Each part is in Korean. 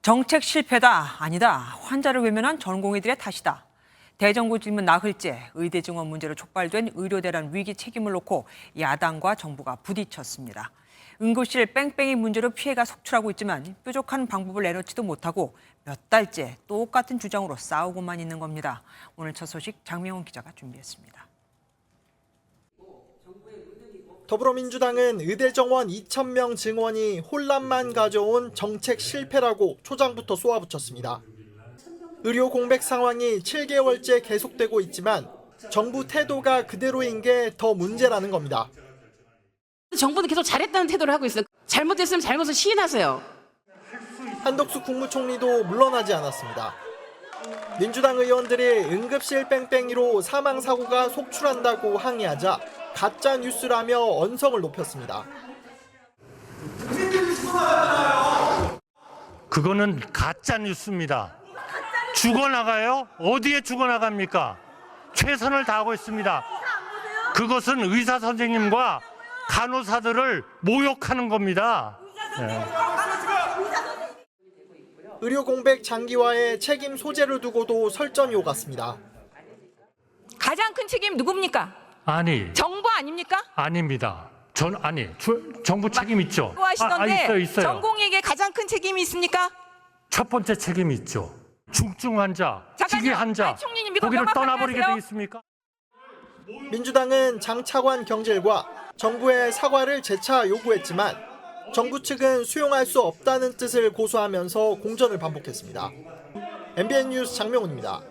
정책 실패다, 아니다. 환자를 외면한 전공의들의 탓이다. 대정부 질문 나흘째 의대 증원 문제로 촉발된 의료대란 위기 책임을 놓고 야당과 정부가 부딪혔습니다. 응급실 뺑뺑이 문제로 피해가 속출하고 있지만 뾰족한 방법을 내놓지도 못하고 몇 달째 똑같은 주장으로 싸우고만 있는 겁니다. 오늘 첫 소식 장명훈 기자가 준비했습니다. 더불어민주당은 의대 정원 2,000명 증원이 혼란만 가져온 정책 실패라고 초장부터 쏘아붙였습니다. 의료 공백 상황이 7개월째 계속되고 있지만 정부 태도가 그대로인 게 더 문제라는 겁니다. 정부는 계속 잘했다는 태도를 하고 있어요. 잘못했으면 잘못을 시인하세요. 한덕수 국무총리도 물러나지 않았습니다. 민주당 의원들이 응급실 뺑뺑이로 사망사고가 속출한다고 항의하자 가짜 뉴스라며 언성을 높였습니다. 그거는 가짜 뉴스입니다. 죽어나가요? 어디에 죽어나갑니까? 최선을 다하고 있습니다. 그것은 의사 선생님과 간호사들을 모욕하는 겁니다. 네. 의료 공백 장기화에 책임 소재를 두고도 설전이 오갔습니다. 가장 큰 책임 누굽니까? 아니. 정부 아닙니까? 아닙니다. 정부 책임 있죠. 하시던데 있어요. 전공에게 가장 큰 책임이 있습니까? 첫 번째 책임이 있죠. 중증 환자, 희귀 환자, 총리님 이거 거기를 명확하게 떠나버리게 하세요. 돼 있습니까? 민주당은 장차관 경질과 정부의 사과를 재차 요구했지만 정부 측은 수용할 수 없다는 뜻을 고수하면서 공전을 반복했습니다. MBN 뉴스 장명훈입니다.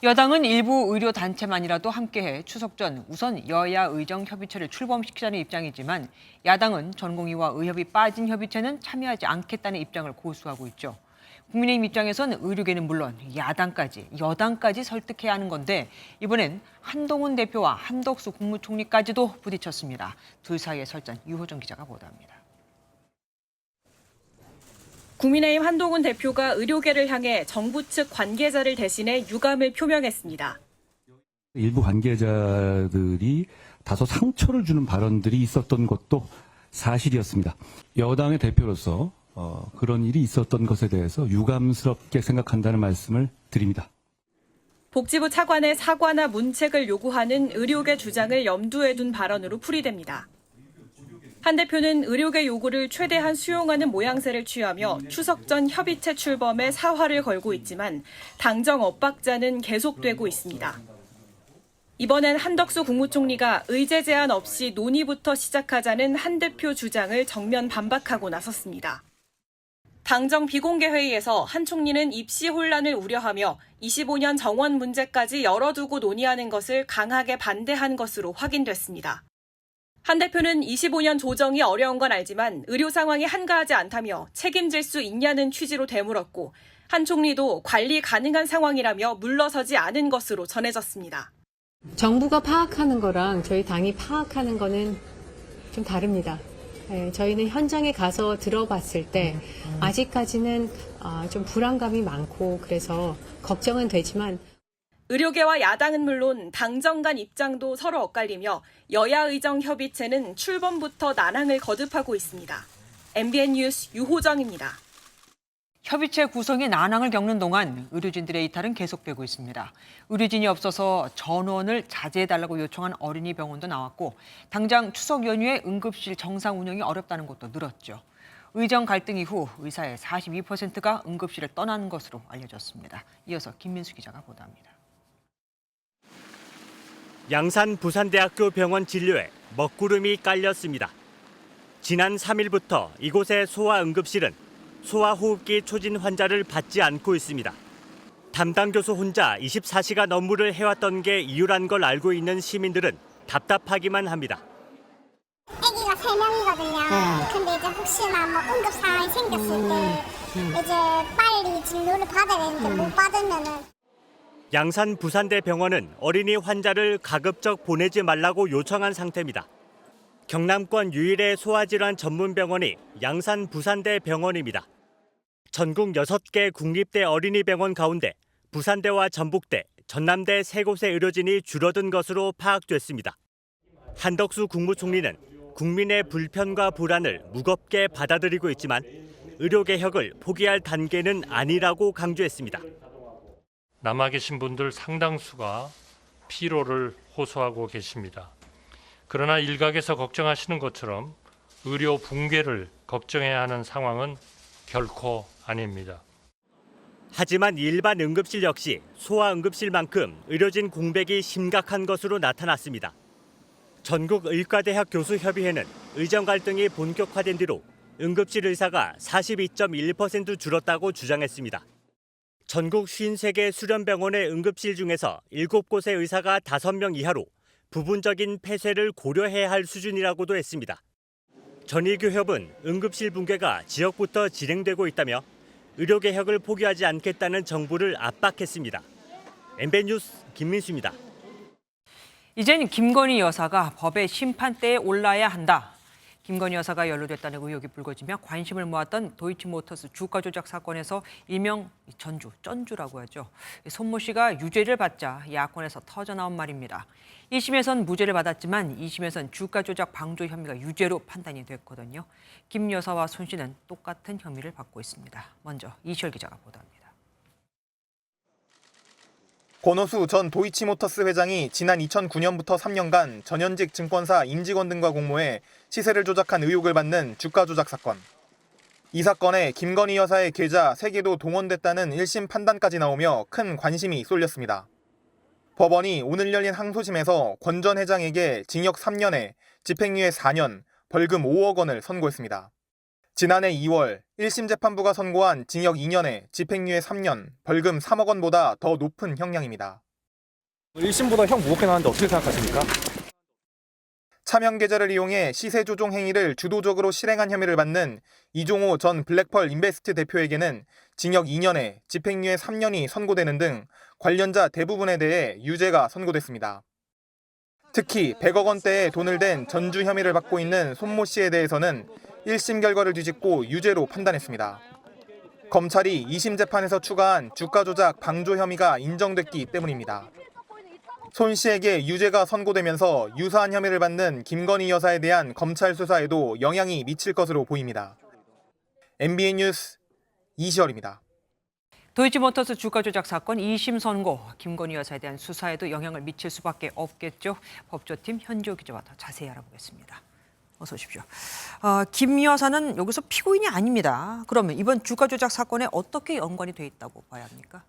여당은 일부 의료단체만이라도 함께해 추석 전 우선 여야 의정협의체를 출범시키자는 입장이지만 야당은 전공의와 의협이 빠진 협의체는 참여하지 않겠다는 입장을 고수하고 있죠. 국민의힘 입장에선 의료계는 물론 야당까지, 여당까지 설득해야 하는 건데 이번엔 한동훈 대표와 한덕수 국무총리까지도 부딪혔습니다. 둘 사이의 설전 유호정 기자가 보도합니다. 국민의힘 한동훈 대표가 의료계를 향해 정부 측 관계자를 대신해 유감을 표명했습니다. 일부 관계자들이 다소 상처를 주는 발언들이 있었던 것도 사실이었습니다. 여당의 대표로서 그런 일이 있었던 것에 대해서 유감스럽게 생각한다는 말씀을 드립니다. 복지부 차관의 사과나 문책을 요구하는 의료계 주장을 염두에 둔 발언으로 풀이됩니다. 한 대표는 의료계 요구를 최대한 수용하는 모양새를 취하며 추석 전 협의체 출범에 사활을 걸고 있지만 당정 엇박자는 계속되고 있습니다. 이번엔 한덕수 국무총리가 의제 제한 없이 논의부터 시작하자는 한 대표 주장을 정면 반박하고 나섰습니다. 당정 비공개 회의에서 한 총리는 입시 혼란을 우려하며 25년 정원 문제까지 열어두고 논의하는 것을 강하게 반대한 것으로 확인됐습니다. 한 대표는 25년 조정이 어려운 건 알지만 의료 상황이 한가하지 않다며 책임질 수 있냐는 취지로 되물었고 한 총리도 관리 가능한 상황이라며 물러서지 않은 것으로 전해졌습니다. 정부가 파악하는 거랑 저희 당이 파악하는 거는 좀 다릅니다. 저희는 현장에 가서 들어봤을 때 아직까지는 좀 불안감이 많고 그래서 걱정은 되지만 의료계와 야당은 물론 당정 간 입장도 서로 엇갈리며 여야 의정 협의체는 출범부터 난항을 거듭하고 있습니다. MBN 뉴스 유호정입니다. 협의체 구성이 난항을 겪는 동안 의료진들의 이탈은 계속되고 있습니다. 의료진이 없어서 전원을 자제해달라고 요청한 어린이 병원도 나왔고 당장 추석 연휴에 응급실 정상 운영이 어렵다는 곳도 늘었죠. 의정 갈등 이후 의사의 42%가 응급실을 떠나는 것으로 알려졌습니다. 이어서 김민수 기자가 보도합니다. 양산 부산대학교 병원 진료에 먹구름이 깔렸습니다. 지난 3일부터 이곳의 소아응급실은 소아호흡기 초진 환자를 받지 않고 있습니다. 담당 교수 혼자 24시간 업무를 해왔던 게 이유란 걸 알고 있는 시민들은 답답하기만 합니다. 아기가 3명이거든요. 근데 이제 혹시나 뭐 응급 상황이 생겼을 때 이제 빨리 진료를 받아야 되는데 못 받으면은 양산 부산대 병원은 어린이 환자를 가급적 보내지 말라고 요청한 상태입니다. 경남권 유일의 소아질환 전문병원이 양산 부산대 병원입니다. 전국 6개 국립대 어린이병원 가운데 부산대와 전북대, 전남대 3곳의 의료진이 줄어든 것으로 파악됐습니다. 한덕수 국무총리는 국민의 불편과 불안을 무겁게 받아들이고 있지만 의료개혁을 포기할 단계는 아니라고 강조했습니다. 남아 계신 분들 상당수가 피로를 호소하고 계십니다. 그러나 일각에서 걱정하시는 것처럼 의료 붕괴를 걱정해야 하는 상황은 결코 아닙니다. 하지만 일반 응급실 역시 소아응급실만큼 의료진 공백이 심각한 것으로 나타났습니다. 전국의과대학 교수협의회는 의정 갈등이 본격화된 뒤로 응급실 의사가 42.1% 줄었다고 주장했습니다. 전국 53개 수련병원의 응급실 중에서 7곳의 의사가 5명 이하로 부분적인 폐쇄를 고려해야 할 수준이라고도 했습니다. 전의교협은 응급실 붕괴가 지역부터 진행되고 있다며 의료개혁을 포기하지 않겠다는 정부를 압박했습니다. MBN 뉴스 김민수입니다. 이젠 김건희 여사가 법의 심판대에 올라야 한다. 김건희 여사가 연루됐다는 의혹이 불거지며 관심을 모았던 도이치모터스 주가 조작 사건에서 일명 쩐주라고 하죠. 손모 씨가 유죄를 받자 야권에서 터져나온 말입니다. 1심에선 무죄를 받았지만 2심에선 주가 조작 방조 혐의가 유죄로 판단이 됐거든요. 김 여사와 손 씨는 똑같은 혐의를 받고 있습니다. 먼저 이시열 기자가 보도합니다. 권오수 전 도이치모터스 회장이 지난 2009년부터 3년간 전현직 증권사 임직원 등과 공모해 시세를 조작한 의혹을 받는 주가 조작 사건. 이 사건에 김건희 여사의 계좌 3개도 동원됐다는 1심 판단까지 나오며 큰 관심이 쏠렸습니다. 법원이 오늘 열린 항소심에서 권 전 회장에게 징역 3년에 집행유예 4년, 벌금 5억 원을 선고했습니다. 지난해 2월 1심 재판부가 선고한 징역 2년에 집행유예 3년, 벌금 3억 원보다 더 높은 형량입니다. 1심보다 형 무겁게 나왔는데 어떻게 생각하십니까? 차명 계좌를 이용해 시세 조종 행위를 주도적으로 실행한 혐의를 받는 이종호 전 블랙펄 인베스트 대표에게는 징역 2년에 집행유예 3년이 선고되는 등 관련자 대부분에 대해 유죄가 선고됐습니다. 특히 100억 원대의 돈을 댄 전주 혐의를 받고 있는 손모 씨에 대해서는 1심 결과를 뒤집고 유죄로 판단했습니다. 검찰이 2심 재판에서 추가한 주가 조작 방조 혐의가 인정됐기 때문입니다. 손 씨에게 유죄가 선고되면서 유사한 혐의를 받는 김건희 여사에 대한 검찰 수사에도 영향이 미칠 것으로 보입니다. MBN 뉴스 이시열입니다. 도이치모터스 주가 조작 사건 2심 선고, 김건희 여사에 대한 수사에도 영향을 미칠 수밖에 없겠죠. 법조팀 현지호 기자와 더 자세히 알아보겠습니다. 어서 오십시오. 김 여사는 여기서 피고인이 아닙니다. 그러면 이번 주가 조작 사건에 어떻게 연관이 돼 있다고 봐야 합니까?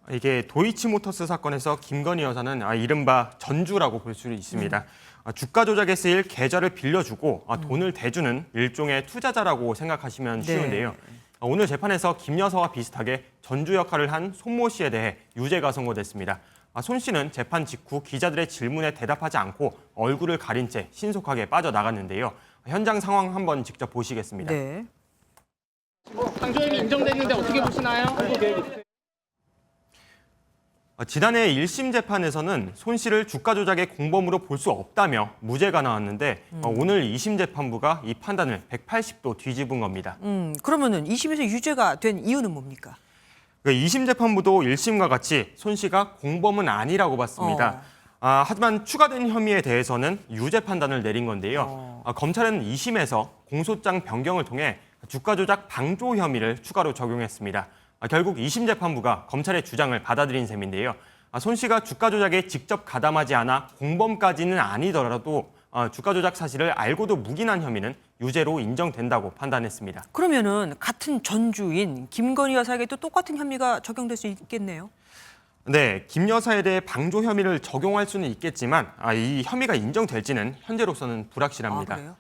이게 도이치모터스 사건에서 김건희 여사는 이른바 전주라고 볼 수 있습니다. 주가 조작에 쓰일 계좌를 빌려주고 돈을 대주는 일종의 투자자라고 생각하시면 쉬운데요. 오늘 재판에서 김 여사와 비슷하게 전주 역할을 한 손모 씨에 대해 유죄가 선고됐습니다. 손 씨는 재판 직후 기자들의 질문에 대답하지 않고 얼굴을 가린 채 신속하게 빠져나갔는데요. 현장 상황 한번 직접 보시겠습니다. 네. 방조 혐의 인정됐는데 어떻게 보시나요? 지난해 1심 재판에서는 손 씨를 주가 조작의 공범으로 볼 수 없다며 무죄가 나왔는데 오늘 2심 재판부가 이 판단을 180도 뒤집은 겁니다. 그러면은 2심에서 유죄가 된 이유는 뭡니까? 2심 재판부도 1심과 같이 손 씨가 공범은 아니라고 봤습니다. 하지만 추가된 혐의에 대해서는 유죄 판단을 내린 건데요. 검찰은 2심에서 공소장 변경을 통해 주가 조작 방조 혐의를 추가로 적용했습니다. 결국 2심 재판부가 검찰의 주장을 받아들인 셈인데요. 손 씨가 주가 조작에 직접 가담하지 않아 공범까지는 아니더라도 주가 조작 사실을 알고도 묵인한 혐의는 유죄로 인정된다고 판단했습니다. 그러면은 같은 전주인 김건희 여사에게도 똑같은 혐의가 적용될 수 있겠네요. 네, 김 여사에 대해 방조 혐의를 적용할 수는 있겠지만 이 혐의가 인정될지는 현재로서는 불확실합니다. 그래요?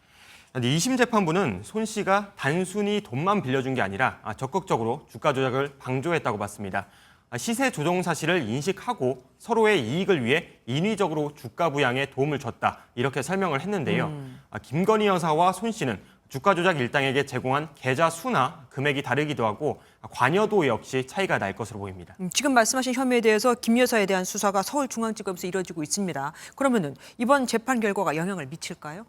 2심 재판부는 손 씨가 단순히 돈만 빌려준 게 아니라 적극적으로 주가 조작을 방조했다고 봤습니다. 시세 조정 사실을 인식하고 서로의 이익을 위해 인위적으로 주가 부양에 도움을 줬다 이렇게 설명을 했는데요. 김건희 여사와 손 씨는 주가 조작 일당에게 제공한 계좌 수나 금액이 다르기도 하고 관여도 역시 차이가 날 것으로 보입니다. 지금 말씀하신 혐의에 대해서 김 여사에 대한 수사가 서울중앙지검에서 이루어지고 있습니다. 그러면은 이번 재판 결과가 영향을 미칠까요?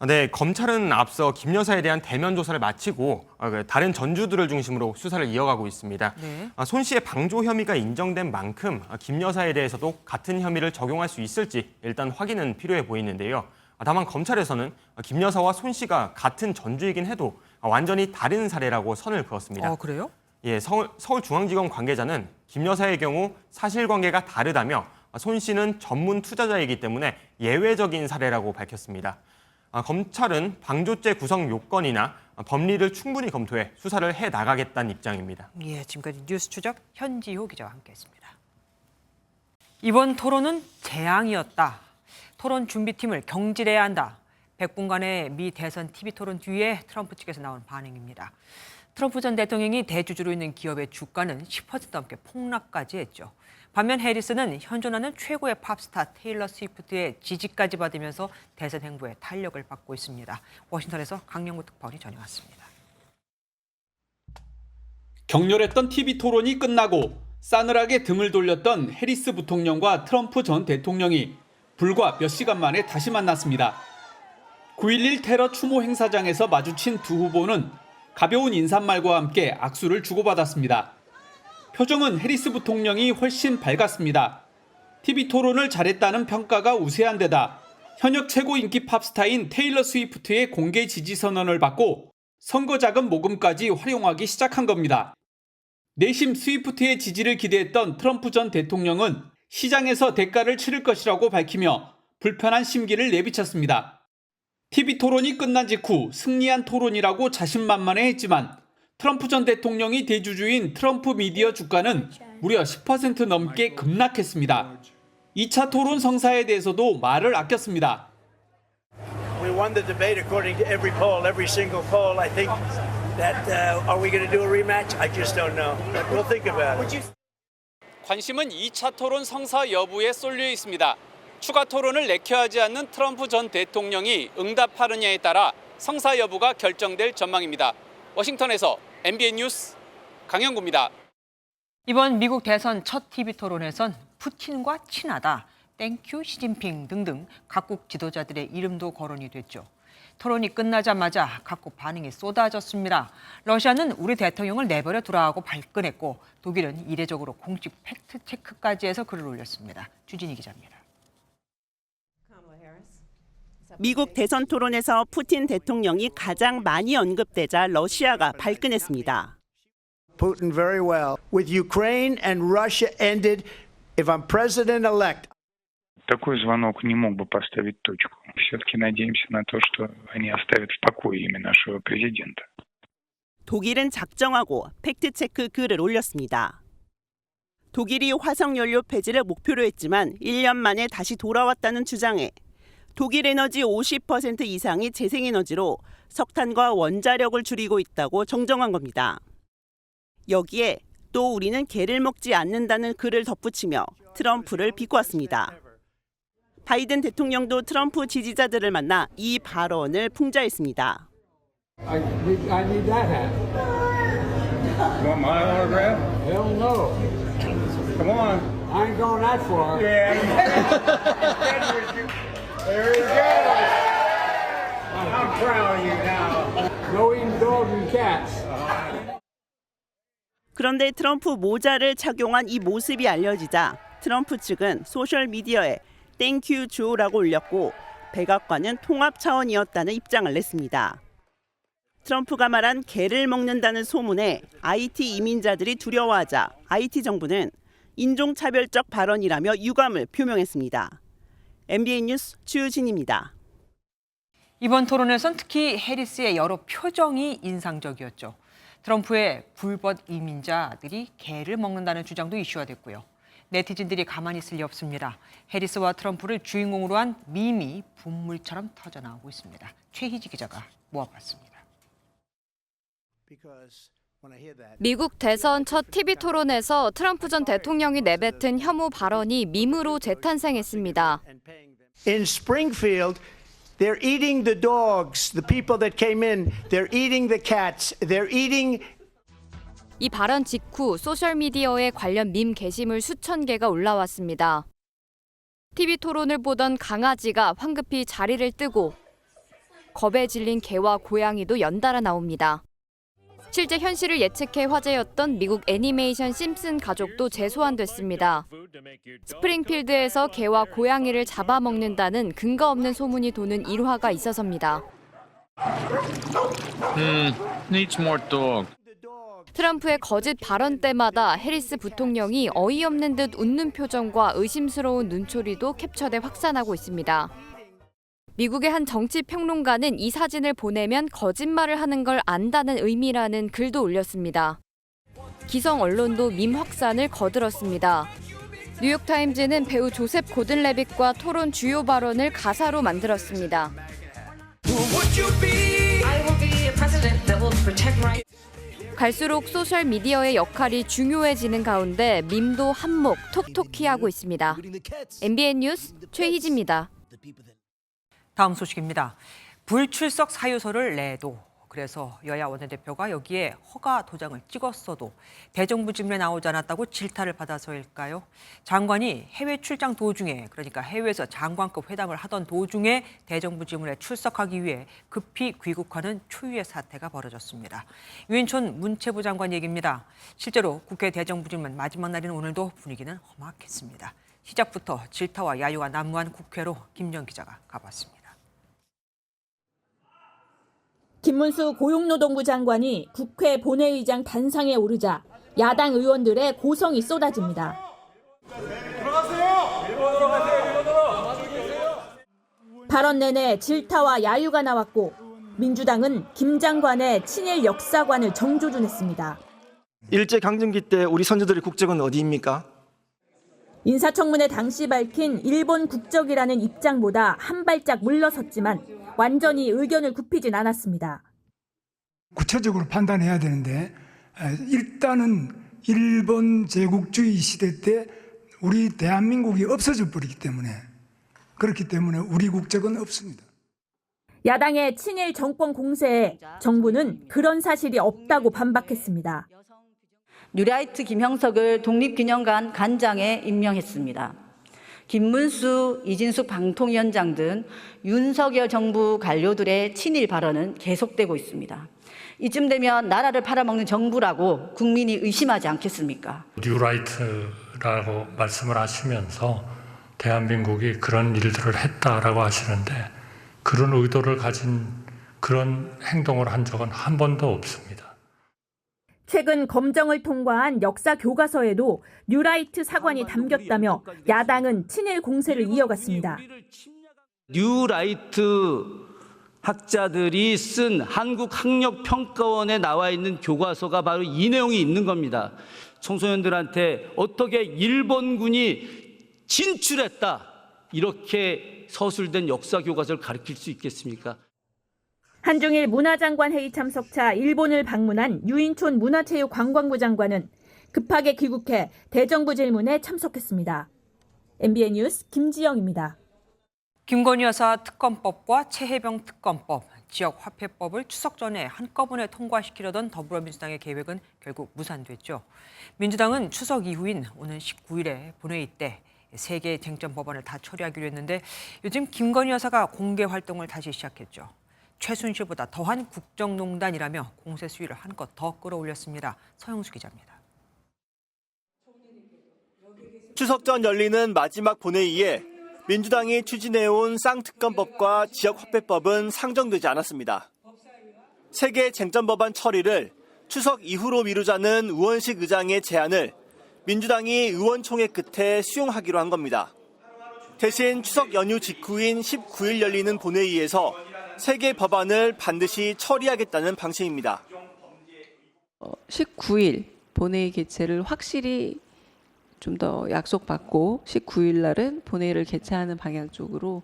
네, 검찰은 앞서 김 여사에 대한 대면 조사를 마치고 다른 전주들을 중심으로 수사를 이어가고 있습니다. 네. 손 씨의 방조 혐의가 인정된 만큼 김 여사에 대해서도 같은 혐의를 적용할 수 있을지 일단 확인은 필요해 보이는데요. 다만 검찰에서는 김 여사와 손 씨가 같은 전주이긴 해도 완전히 다른 사례라고 선을 그었습니다. 그래요? 예, 서울중앙지검 관계자는 김 여사의 경우 사실관계가 다르다며 손 씨는 전문 투자자이기 때문에 예외적인 사례라고 밝혔습니다. 검찰은 방조죄 구성 요건이나 법리를 충분히 검토해 수사를 해나가겠다는 입장입니다. 예, 지금까지 뉴스 추적 현지호 기자와 함께했습니다. 이번 토론은 재앙이었다. 토론 준비팀을 경질해야 한다. 100분간의 미 대선 TV 토론 뒤에 트럼프 측에서 나온 반응입니다. 트럼프 전 대통령이 대주주로 있는 기업의 주가는 10% 넘게 폭락까지 했죠. 반면 해리스는 현존하는 최고의 팝스타 테일러 스위프트의 지지까지 받으면서 대선 행보에 탄력을 받고 있습니다. 워싱턴에서 강영구 특파원이 전해왔습니다. 격렬했던 TV 토론이 끝나고 싸늘하게 등을 돌렸던 해리스 부통령과 트럼프 전 대통령이 불과 몇 시간 만에 다시 만났습니다. 9.11 테러 추모 행사장에서 마주친 두 후보는 가벼운 인사말과 함께 악수를 주고받았습니다. 표정은 해리스 부통령이 훨씬 밝았습니다. TV 토론을 잘했다는 평가가 우세한 데다 현역 최고 인기 팝스타인 테일러 스위프트의 공개 지지 선언을 받고 선거 자금 모금까지 활용하기 시작한 겁니다. 내심 스위프트의 지지를 기대했던 트럼프 전 대통령은 시장에서 대가를 치를 것이라고 밝히며 불편한 심기를 내비쳤습니다. TV 토론이 끝난 직후 승리한 토론이라고 자신만만해했지만 트럼프 전 대통령이 대주주인 트럼프 미디어 주가는 무려 10% 넘게 급락했습니다. 2차 토론 성사에 대해서도 말을 아꼈습니다. We won the debate according to every poll, every single poll. I think that are we going to do a rematch? I just don't know. But we'll think about it. 관심은 2차 토론 성사 여부에 쏠려 있습니다. 추가 토론을 내켜하지 않는 트럼프 전 대통령이 응답하느냐에 따라 성사 여부가 결정될 전망입니다. 워싱턴에서 MBN 뉴스 강영구입니다. 이번 미국 대선 첫 TV 토론에선 푸틴과 친하다, 땡큐 시진핑 등등 각국 지도자들의 이름도 거론이 됐죠. 토론이 끝나자마자 각국 반응이 쏟아졌습니다. 러시아는 우리 대통령을 내버려 두라고 발끈했고 독일은 이례적으로 공식 팩트체크까지 해서 글을 올렸습니다. 주진희 기자입니다. 미국 대선 토론에서 푸틴 대통령이 가장 많이 언급되자 러시아가 발끈했습니다. Putin very well. With Ukraine and Russia ended, if I'm president-elect. Такой звонок не мог бы поставить точку. Все-таки надеемся на то, что они оставят в покое имя нашего президента. 독일은 작정하고 팩트체크 글을 올렸습니다. 독일이 화석연료 폐지를 목표로 했지만 1년 만에 다시 돌아왔다는 주장에 독일 에너지 50% 이상이 재생에너지로 석탄과 원자력을 줄이고 있다고 정정한 겁니다. 여기에 또 우리는 개를 먹지 않는다는 글을 덧붙이며 트럼프를 비꼬았습니다. 바이든 대통령도 트럼프 지지자들을 만나 이 발언을 풍자했습니다. I need that hat. Want my autograph? Hell no. Come on. I ain't going that far. Yeah. There he goes. I'm proud of you now. No eating dogs and cats. 그런데 트럼프 모자를 착용한 이 모습이 알려지자 트럼프 측은 소셜미디어에 땡큐 조라고 올렸고 백악관은 통합 차원이었다는 입장을 냈습니다. 트럼프가 말한 개를 먹는다는 소문에 IT 이민자들이 두려워하자 IT 정부는 인종차별적 발언이라며 유감을 표명했습니다. MBN 뉴스 주진입니다. 이번 토론에선 특히 해리스의 여러 표정이 인상적이었죠. 트럼프의 불법 이민자들이 개를 먹는다는 주장도 이슈화됐고요. 네티즌들이 가만히 있을 리 없습니다. 해리스와 트럼프를 주인공으로 한 밈이 분물처럼 터져나오고 있습니다. 최희지 기자가 모아봤습니다. 미국 대선 첫 TV 토론에서 트럼프 전 대통령이 내뱉은 혐오 발언이 밈으로 재탄생했습니다. In Springfield, they're eating the dogs. The people that came in, they're eating the cats. They're eating. 이 발언 직후 소셜미디어에 관련 밈 게시물 수천 개가 올라왔습니다. TV 토론을 보던 강아지가 황급히 자리를 뜨고 겁에 질린 개와 고양이도 연달아 나옵니다. 실제 현실을 예측해 화제였던 미국 애니메이션 심슨 가족도 재소환됐습니다. 스프링필드에서 개와 고양이를 잡아먹는다는 근거 없는 소문이 도는 일화가 있어서입니다. needs more dog. 트럼프의 거짓 발언 때마다 해리스 부통령이 어이없는 듯 웃는 표정과 의심스러운 눈초리도 캡처돼 확산하고 있습니다. 미국의 한 정치 평론가는 이 사진을 보내면 거짓말을 하는 걸 안다는 의미라는 글도 올렸습니다. 기성 언론도 밈 확산을 거들었습니다. 뉴욕타임즈는 배우 조셉 고든 레빗과 토론 주요 발언을 가사로 만들었습니다. 갈수록 소셜미디어의 역할이 중요해지는 가운데 밈도 한몫 톡톡히 하고 있습니다. MBN 뉴스 최희지입니다. 다음 소식입니다. 불출석 사유서를 내도 그래서 여야 원내대표가 여기에 허가 도장을 찍었어도 대정부 질문에 나오지 않았다고 질타를 받아서일까요? 장관이 해외 출장 도중에 그러니까 해외에서 장관급 회담을 하던 도중에 대정부 질문에 출석하기 위해 급히 귀국하는 초유의 사태가 벌어졌습니다. 유인촌 문체부 장관 얘기입니다. 실제로 국회 대정부 질문 마지막 날인 오늘도 분위기는 험악했습니다. 시작부터 질타와 야유가 난무한 국회로 김정 기자가 가봤습니다. 김문수 고용노동부 장관이 국회 본회의장 단상에 오르자 야당 의원들의 고성이 쏟아집니다. 발언 내내 질타와 야유가 나왔고 민주당은 김 장관의 친일 역사관을 정조준했습니다. 일제강점기 때 우리 선조들의 국적은 어디입니까? 인사청문회 당시 밝힌 일본 국적이라는 입장보다 한 발짝 물러섰지만 완전히 의견을 굽히진 않았습니다. 구체적으로 판단해야 되는데 일단은 일본 제국주의 시대 때 우리 대한민국이 없어져 버리기 때문에 그렇기 때문에 우리 국적은 없습니다. 야당의 친일 정권 공세에 정부는 그런 사실이 없다고 반박했습니다. 뉴라이트 김형석을 독립기념관 관장에 임명했습니다. 김문수, 이진숙 방통위원장 등 윤석열 정부 관료들의 친일 발언은 계속되고 있습니다. 이쯤 되면 나라를 팔아먹는 정부라고 국민이 의심하지 않겠습니까? 뉴라이트라고 말씀을 하시면서 대한민국이 그런 일들을 했다라고 하시는데 그런 의도를 가진 그런 행동을 한 적은 한 번도 없습니다. 최근 검정을 통과한 역사 교과서에도 뉴라이트 사관이 담겼다며 야당은 친일 공세를 이어갔습니다. 뉴라이트 학자들이 쓴 한국학력평가원에 나와 있는 교과서가 바로 이 내용이 있는 겁니다. 청소년들한테 어떻게 일본군이 진출했다 이렇게 서술된 역사 교과서를 가르칠 수 있겠습니까? 한중일 문화장관 회의 참석차 일본을 방문한 유인촌 문화체육관광부 장관은 급하게 귀국해 대정부 질문에 참석했습니다. MBN 뉴스 김지영입니다. 김건희 여사 특검법과 최혜병 특검법, 지역화폐법을 추석 전에 한꺼번에 통과시키려던 더불어민주당의 계획은 결국 무산됐죠. 민주당은 추석 이후인 오는 19일에 본회의 때 3개의 쟁점 법안을 다 처리하기로 했는데 요즘 김건희 여사가 공개 활동을 다시 시작했죠. 최순실보다 더한 국정농단이라며 공세 수위를 한껏 더 끌어올렸습니다. 서영수 기자입니다. 추석 전 열리는 마지막 본회의에 민주당이 추진해온 쌍특검법과 지역화폐법은 상정되지 않았습니다. 3개 쟁점 법안 처리를 추석 이후로 미루자는 우원식 의장의 제안을 민주당이 의원총회 끝에 수용하기로 한 겁니다. 대신 추석 연휴 직후인 19일 열리는 본회의에서 3개 법안을 반드시 처리하겠다는 방침입니다. 19일 본회의 개최를 확실히 좀 더 약속받고 19일 날은 본회의를 개최하는 방향 쪽으로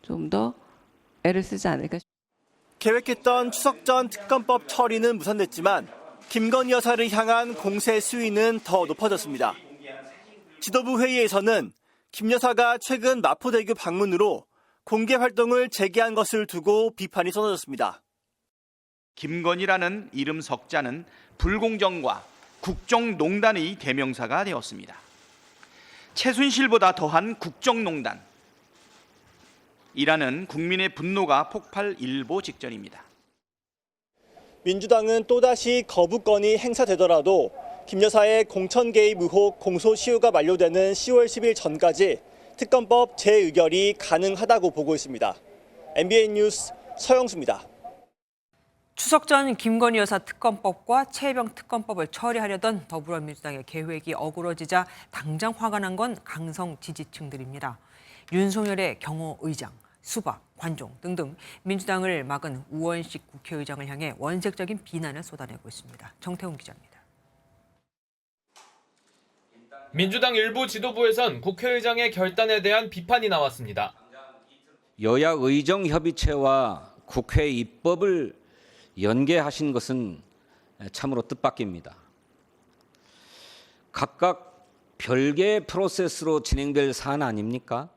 좀 더 애를 쓰지 않을까. 계획했던 추석 전 특검법 처리는 무산됐지만 김건희 여사를 향한 공세 수위는 더 높아졌습니다. 지도부 회의에서는 김 여사가 최근 마포대교 방문으로 공개 활동을 재개한 것을 두고 비판이 쏟아졌습니다. 김건희라는 이름 석자는 불공정과 국정농단의 대명사가 되었습니다. 최순실보다 더한 국정농단. 이라는 국민의 분노가 폭발일보 직전입니다. 민주당은 또다시 거부권이 행사되더라도 김 여사의 공천 개입 의혹 공소시효가 만료되는 10월 10일 전까지 특검법 재의결이 가능하다고 보고 있습니다. MBN 뉴스 서영수입니다. 추석 전 김건희 여사 특검법과 최혜병 특검법을 처리하려던 더불어민주당의 계획이 어그러지자 당장 화가 난 건 강성 지지층들입니다. 윤석열의 경호의장, 수박, 관종 등등 민주당을 막은 우원식 국회의장을 향해 원색적인 비난을 쏟아내고 있습니다. 정태훈 기자입니다. 민주당 일부 지도부에선 국회의장의 결단에 대한 비판이 나왔습니다. 여야 의정협의체와 국회 입법을 연계하신 것은 참으로 뜻밖입니다. 각각 별개의 프로세스로 진행될 사안 아닙니까?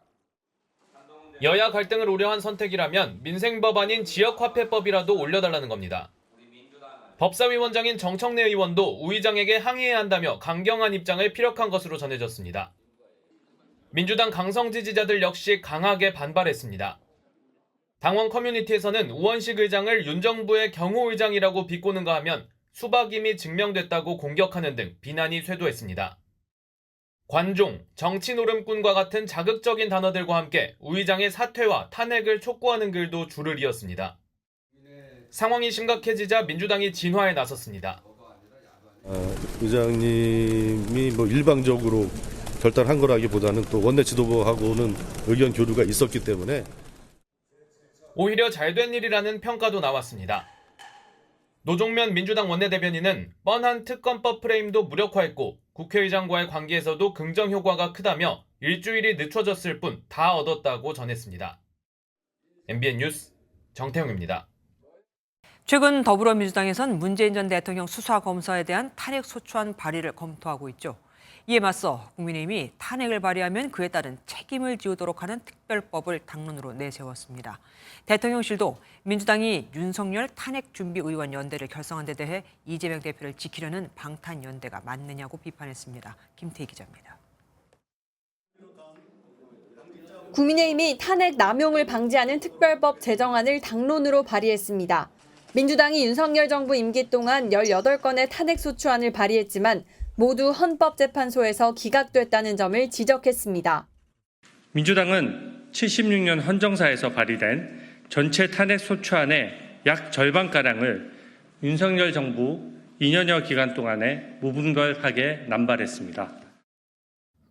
여야 갈등을 우려한 선택이라면 민생법안인 지역화폐법이라도 올려달라는 겁니다. 법사위원장인 정청래 의원도 우 의장에게 항의해야 한다며 강경한 입장을 피력한 것으로 전해졌습니다. 민주당 강성 지지자들 역시 강하게 반발했습니다. 당원 커뮤니티에서는 우원식 의장을 윤 정부의 경호의장이라고 비꼬는가 하면 수박임이 증명됐다고 공격하는 등 비난이 쇄도했습니다. 관종, 정치 노름꾼과 같은 자극적인 단어들과 함께 우 의장의 사퇴와 탄핵을 촉구하는 글도 줄을 이었습니다. 상황이 심각해지자 민주당이 진화에 나섰습니다. 의장님이 일방적으로 결단한 거라기보다는 또 원내 지도부하고는 의견 교류가 있었기 때문에 오히려 잘된 일이라는 평가도 나왔습니다. 노종면 민주당 원내대변인은 뻔한 특검법 프레임도 무력화했고 국회의장과의 관계에서도 긍정 효과가 크다며 일주일이 늦춰졌을 뿐 다 얻었다고 전했습니다. MBN 뉴스 정태웅입니다. 최근 더불어민주당에선 문재인 전 대통령 수사검사에 대한 탄핵 소추안 발의를 검토하고 있죠. 이에 맞서 국민의힘이 탄핵을 발의하면 그에 따른 책임을 지우도록 하는 특별법을 당론으로 내세웠습니다. 대통령실도 민주당이 윤석열 탄핵준비의원 연대를 결성한 데 대해 이재명 대표를 지키려는 방탄연대가 맞느냐고 비판했습니다. 김태희 기자입니다. 국민의힘이 탄핵 남용을 방지하는 특별법 제정안을 당론으로 발의했습니다. 민주당이 윤석열 정부 임기 동안 18건의 탄핵소추안을 발의했지만 모두 헌법재판소에서 기각됐다는 점을 지적했습니다. 민주당은 76년 헌정사에서 발의된 전체 탄핵소추안의 약 절반가량을 윤석열 정부 2년여 기간 동안에 무분별하게 남발했습니다.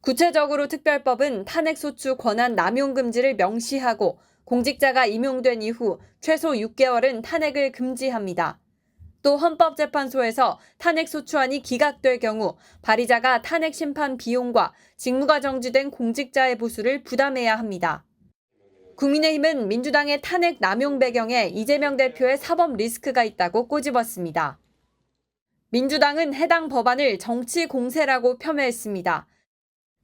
구체적으로 특별법은 탄핵소추 권한 남용 금지를 명시하고 공직자가 임용된 이후 최소 6개월은 탄핵을 금지합니다. 또 헌법재판소에서 탄핵소추안이 기각될 경우 발의자가 탄핵 심판 비용과 직무가 정지된 공직자의 보수를 부담해야 합니다. 국민의힘은 민주당의 탄핵 남용 배경에 이재명 대표의 사법 리스크가 있다고 꼬집었습니다. 민주당은 해당 법안을 정치 공세라고 폄훼했습니다.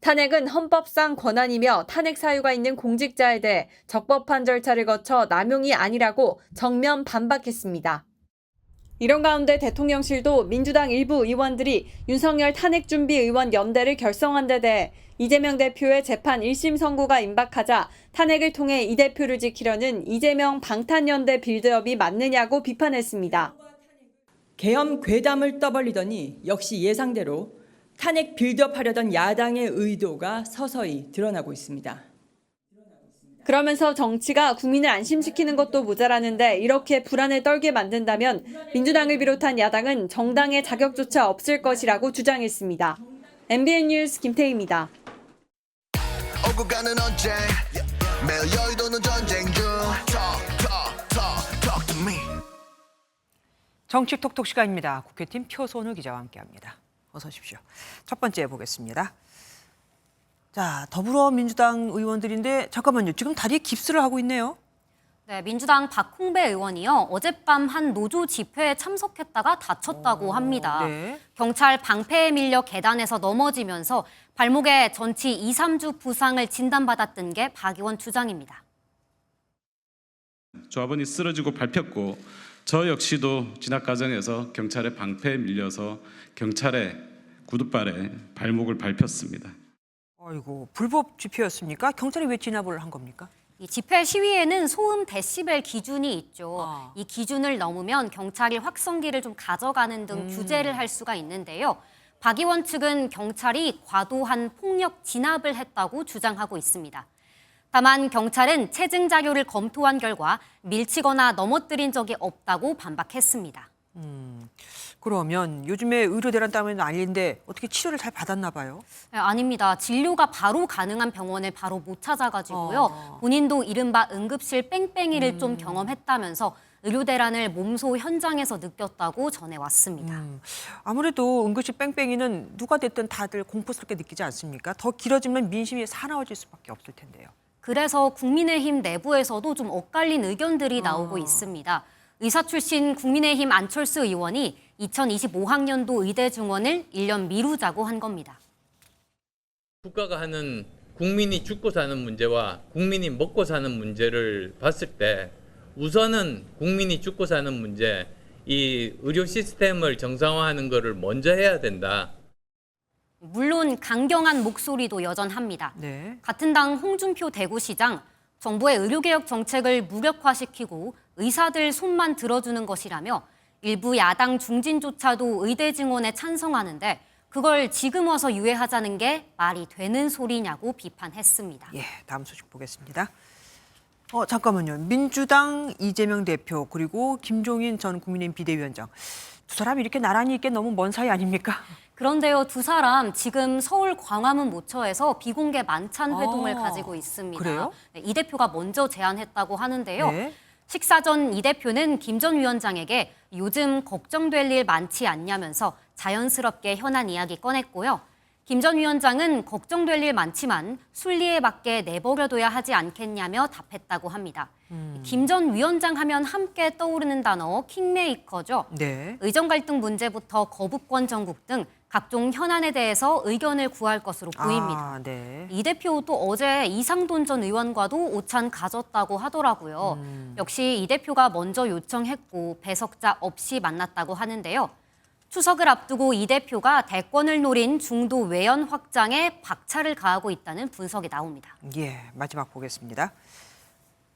탄핵은 헌법상 권한이며 탄핵 사유가 있는 공직자에 대해 적법한 절차를 거쳐 남용이 아니라고 정면 반박했습니다. 이런 가운데 대통령실도 민주당 일부 의원들이 윤석열 탄핵준비의원 연대를 결성한 데 대해 이재명 대표의 재판 1심 선고가 임박하자 탄핵을 통해 이 대표를 지키려는 이재명 방탄연대 빌드업이 맞느냐고 비판했습니다. 계엄 괴담을 떠벌리더니 역시 예상대로 탄핵 빌드업하려던 야당의 의도가 서서히 드러나고 있습니다. 그러면서 정치가 국민을 안심시키는 것도 모자라는데 이렇게 불안을 떨게 만든다면 민주당을 비롯한 야당은 정당의 자격조차 없을 것이라고 주장했습니다. MBN 뉴스 김태희입니다. 오고 가는 언제 매일 여의도는 전쟁 중 Talk to me. 정치 톡톡 시간입니다. 국회팀 표선우 기자와 함께합니다. 어서 오십시오. 첫 번째 보겠습니다. 자, 더불어민주당 의원들인데 잠깐만요. 지금 다리에 깁스를 하고 있네요. 네, 민주당 박홍배 의원이요. 어젯밤 한 노조 집회에 참석했다가 다쳤다고 합니다. 네. 경찰 방패에 밀려 계단에서 넘어지면서 발목에 전치 2, 3주 부상을 진단받았던 게 박 의원 주장입니다. 조합원이 쓰러지고 밟혔고 저 역시도 진압 과정에서 경찰의 방패에 밀려서 경찰의 구두발에 발목을 밟혔습니다. 아이고, 불법 집회였습니까? 경찰이 왜 진압을 한 겁니까? 이 집회 시위에는 소음 데시벨 기준이 있죠. 이 기준을 넘으면 경찰이 확성기를 좀 가져가는 등 규제를 할 수가 있는데요. 박 의원 측은 경찰이 과도한 폭력 진압을 했다고 주장하고 있습니다. 다만 경찰은 체증 자료를 검토한 결과 밀치거나 넘어뜨린 적이 없다고 반박했습니다. 그러면 요즘에 의료대란 때문에 난리인데 어떻게 치료를 잘 받았나 봐요? 아닙니다. 진료가 바로 가능한 병원을 바로 못 찾아가지고요. 본인도 이른바 응급실 뺑뺑이를 좀 경험했다면서 의료대란을 몸소 현장에서 느꼈다고 전해왔습니다. 아무래도 응급실 뺑뺑이는 누가 됐든 다들 공포스럽게 느끼지 않습니까? 더 길어지면 민심이 사나워질 수밖에 없을 텐데요. 그래서 국민의힘 내부에서도 좀 엇갈린 의견들이 나오고 있습니다. 의사 출신 국민의힘 안철수 의원이 2025학년도 의대 증원을 1년 미루자고 한 겁니다. 국가가 하는 국민이 죽고 사는 문제와 국민이 먹고 사는 문제를 봤을 때 우선은 국민이 죽고 사는 문제, 이 의료 시스템을 정상화하는 것을 먼저 해야 된다. 물론 강경한 목소리도 여전합니다. 네. 같은 당 홍준표 대구시장, 정부의 의료개혁 정책을 무력화시키고 의사들 손만 들어주는 것이라며 일부 야당 중진조차도 의대 증원에 찬성하는데 그걸 지금 와서 유예하자는 게 말이 되는 소리냐고 비판했습니다. 예, 다음 소식 보겠습니다. 잠깐만요. 민주당 이재명 대표 그리고 김종인 전 국민의힘 비대위원장 두 사람이 이렇게 나란히 있게 너무 먼 사이 아닙니까? 그런데요, 두 사람 지금 서울 광화문 모처에서 비공개 만찬 회동을 가지고 있습니다. 그래요? 네, 이 대표가 먼저 제안했다고 하는데요. 네. 식사 전 이 대표는 김 전 위원장에게 요즘 걱정될 일 많지 않냐면서 자연스럽게 현안 이야기 꺼냈고요. 김 전 위원장은 걱정될 일 많지만 순리에 맞게 내버려둬야 하지 않겠냐며 답했다고 합니다. 김 전 위원장 하면 함께 떠오르는 단어 킹메이커죠. 네. 의정 갈등 문제부터 거부권 정국 등 각종 현안에 대해서 의견을 구할 것으로 보입니다. 네. 이 대표도 어제 이상돈 전 의원과도 오찬 가졌다고 하더라고요. 역시 이 대표가 먼저 요청했고 배석자 없이 만났다고 하는데요. 추석을 앞두고 이 대표가 대권을 노린 중도 외연 확장에 박차를 가하고 있다는 분석이 나옵니다. 예, 마지막 보겠습니다.